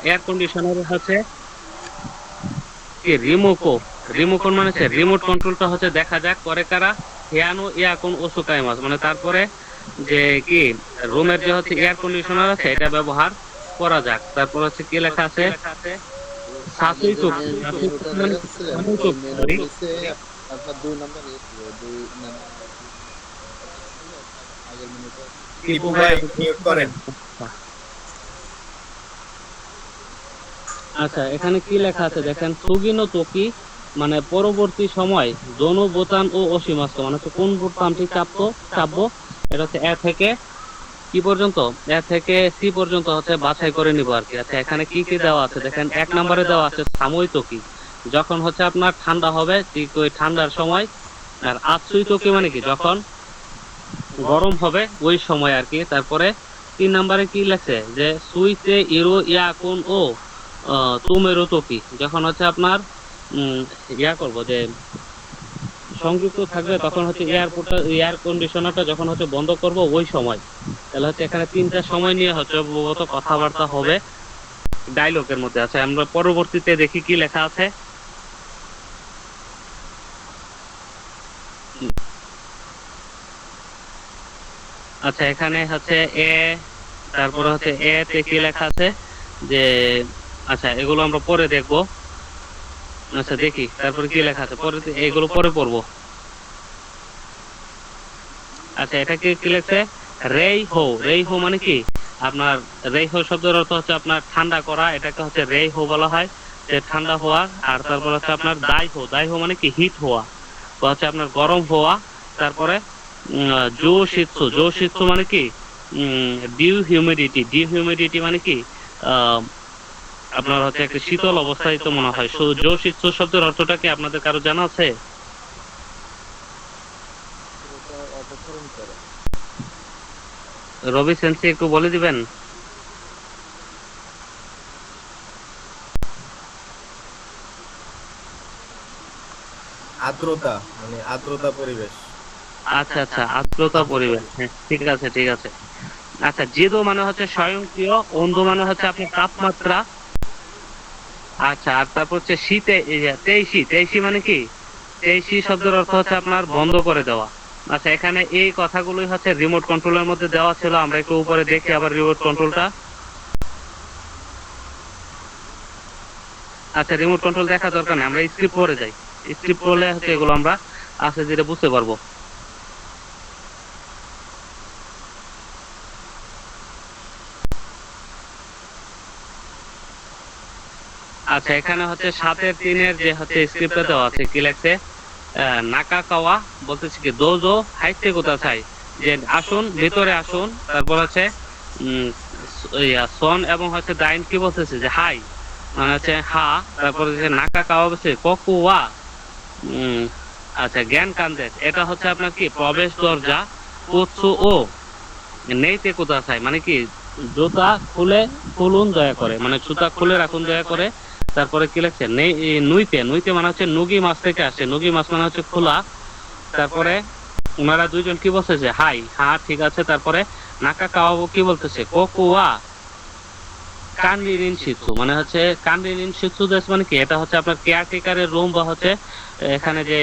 এয়ার কন্ডিশনার হচ্ছে কি রিমোকো। রিমোকন মানে হচ্ছে রিমোট কন্ট্রোলটা হচ্ছে দেখা যাক করে কারা, হিয়ানো ইয়াকুন ওসুকাইমাস, মানে তারপরে যে কি রুমের যে হচ্ছে এয়ার কন্ডিশনার আছে এটা ব্যবহার করা যাক। তারপর হচ্ছে কি লেখা আছে, সাসুই চুপ, সাসুই চুপ মেনুটা মানে দেখাচ্ছিলেন, সাসুই ওই চুপ, মেনুর sorry। নিচে আপনার 2 নাম্বার এসেছিল, 2 নাম্বার আগের মেনুটা। টিপু ভাই মিউট করেন। আচ্ছা, এখানে কি লেখা আছে দেখেন, সুগিনো তোকি মানে পরবর্তী সময় দোনো বোতাম ও অসীমাস্ত, মানে হচ্ছে কোন বোতামটি চাপবো এটা হচ্ছে এ থেকে কি পর্যন্ত, এ থেকে সি পর্যন্ত হচ্ছে বাছাই করে নিব আর কি। আচ্ছা, এখানে কি কি দেওয়া আছে দেখেন, 1 নম্বরে দেওয়া আছে সাময়িক তোকি, যখন হচ্ছে আপনার ঠান্ডা হবে ঠিক ওই ঠান্ডার সময়। আর আতসুই তোকি মানে কি, যখন গরম হবে ওই সময় আর কি। তারপরে 3 নম্বরে কি লেখছে যে সুইতে ইরো ইয়া কোন ও তুমেরো তোকি, যখন হচ্ছে আপনার ইয়া করব যে সংযুক্ত থাকবে তখন হচ্ছে এয়ার কন্ডিশনারটা যখন হচ্ছে বন্ধ করব ওই সময়। তাহলে হচ্ছে এখানে 3টা সময় নিয়ে হচ্ছে সম্ভবত কথাবার্তা হবে ডায়লগের মধ্যে। আছে আমরা পরবর্তীতে দেখি কি লেখা আছে। আচ্ছা, এখানে হচ্ছে এ, তারপরে হচ্ছে এ তে কি লেখা আছে যে, আচ্ছা এগুলো আমরা পরে দেখবো। আচ্ছা দেখি তারপরে কি লেখা আছে, পরে এগুলো পরে পড়বো। আচ্ছা, এটা কি লেখছে, রেইহো। রেইহো মানে কি আপনার, রেইহো শব্দের অর্থ হচ্ছে আপনার ঠান্ডা করা, এটাকে হচ্ছে রেইহো বলা হয়, যে ঠান্ডা হওয়া। আর তারপর হচ্ছে আপনার দাইহো। দাইহো মানে কি হিট হওয়া বা হচ্ছে আপনার গরম হওয়া। তারপরে জো শিৎসু মানে কি ডিউ হিউমিডিটি মানে কি আপনার হচ্ছে একটা শীতল অবস্থায় তো মনে হয়। জো শিৎসু শব্দের অর্থটা কি আপনাদের কারো জানা আছে? ওটা অপসারণ করা। রবি সেন্সি একটু বলে দিবেন। আর্দ্রতা মানে আর্দ্রতা পরিবেশ। আচ্ছা আচ্ছা, আর্দ্রতা পরিবেশ, হ্যাঁ, ঠিক আছে ঠিক আছে। আচ্ছা, জেদো মানে হচ্ছে স্বয়ংক্রিয়, অন্ধ মানে হচ্ছে আপনার তাপমাত্রা। আচ্ছা, আর তারপর হচ্ছে শীতে তেইশি মানে কি? তেইশি শব্দের অর্থ হচ্ছে আপনার বন্ধ করে দেওয়া। আচ্ছা, এখানে এই কথাগুলোই হচ্ছে রিমোট কন্ট্রোলের মধ্যে দেওয়া ছিল। আমরা একটু উপরে দেখি আবার রিমোট কন্ট্রোলটা। আচ্ছা, রিমোট কন্ট্রোল দেখা দরকার নেই, আমরা স্ক্রিপ্ট পড়ে যাই। স্ক্রিপ্ট পড়লে হচ্ছে এগুলো আমরা আস্তে ধীরে বুঝতে পারবো। আচ্ছা, এখানে হচ্ছে 7-3 যে হচ্ছে স্ক্রিপ্টটা দেওয়া আছে, কি লেখছে? নাকা কাওয়া বলতেছে কি দোজো হাইতে কোথা চাই, যে আসুন ভিতরে আসুন। তারপর হচ্ছে সন এবং হচ্ছে দাইন কি বলতেছে যে হাই মানে হচ্ছে হা। তারপর হচ্ছে নাকা কাওয়া বলছে ককুয়া। আচ্ছা, জ্ঞান কান্দেশ এটা হচ্ছে আপনার কি প্রবেশ দরজা। কোৎসু ও নেইতে কোথা চাই মানে কি জুতা খুলুন দয়া করে, মানে জুতা খুলে রাখুন দয়া করে। তারপরে কি লেখছে নুইতে মানে হচ্ছে নুগি মাছ থেকে আসে, নুগি মাছ মানে হচ্ছে খোলা। তারপরে ওনারা দুইজন কি বলতেছে হাই, হ্যাঁ ঠিক আছে। তারপরে নাকা কাওয়াবো কি বলতেছে কোকুয়া কানরিন শিৎসু মানে হচ্ছে কানরিন শিৎসু দেশ মানে কি এটা হচ্ছে আপনার কেয়ারটেকারের রুম বা হচ্ছে এখানে যে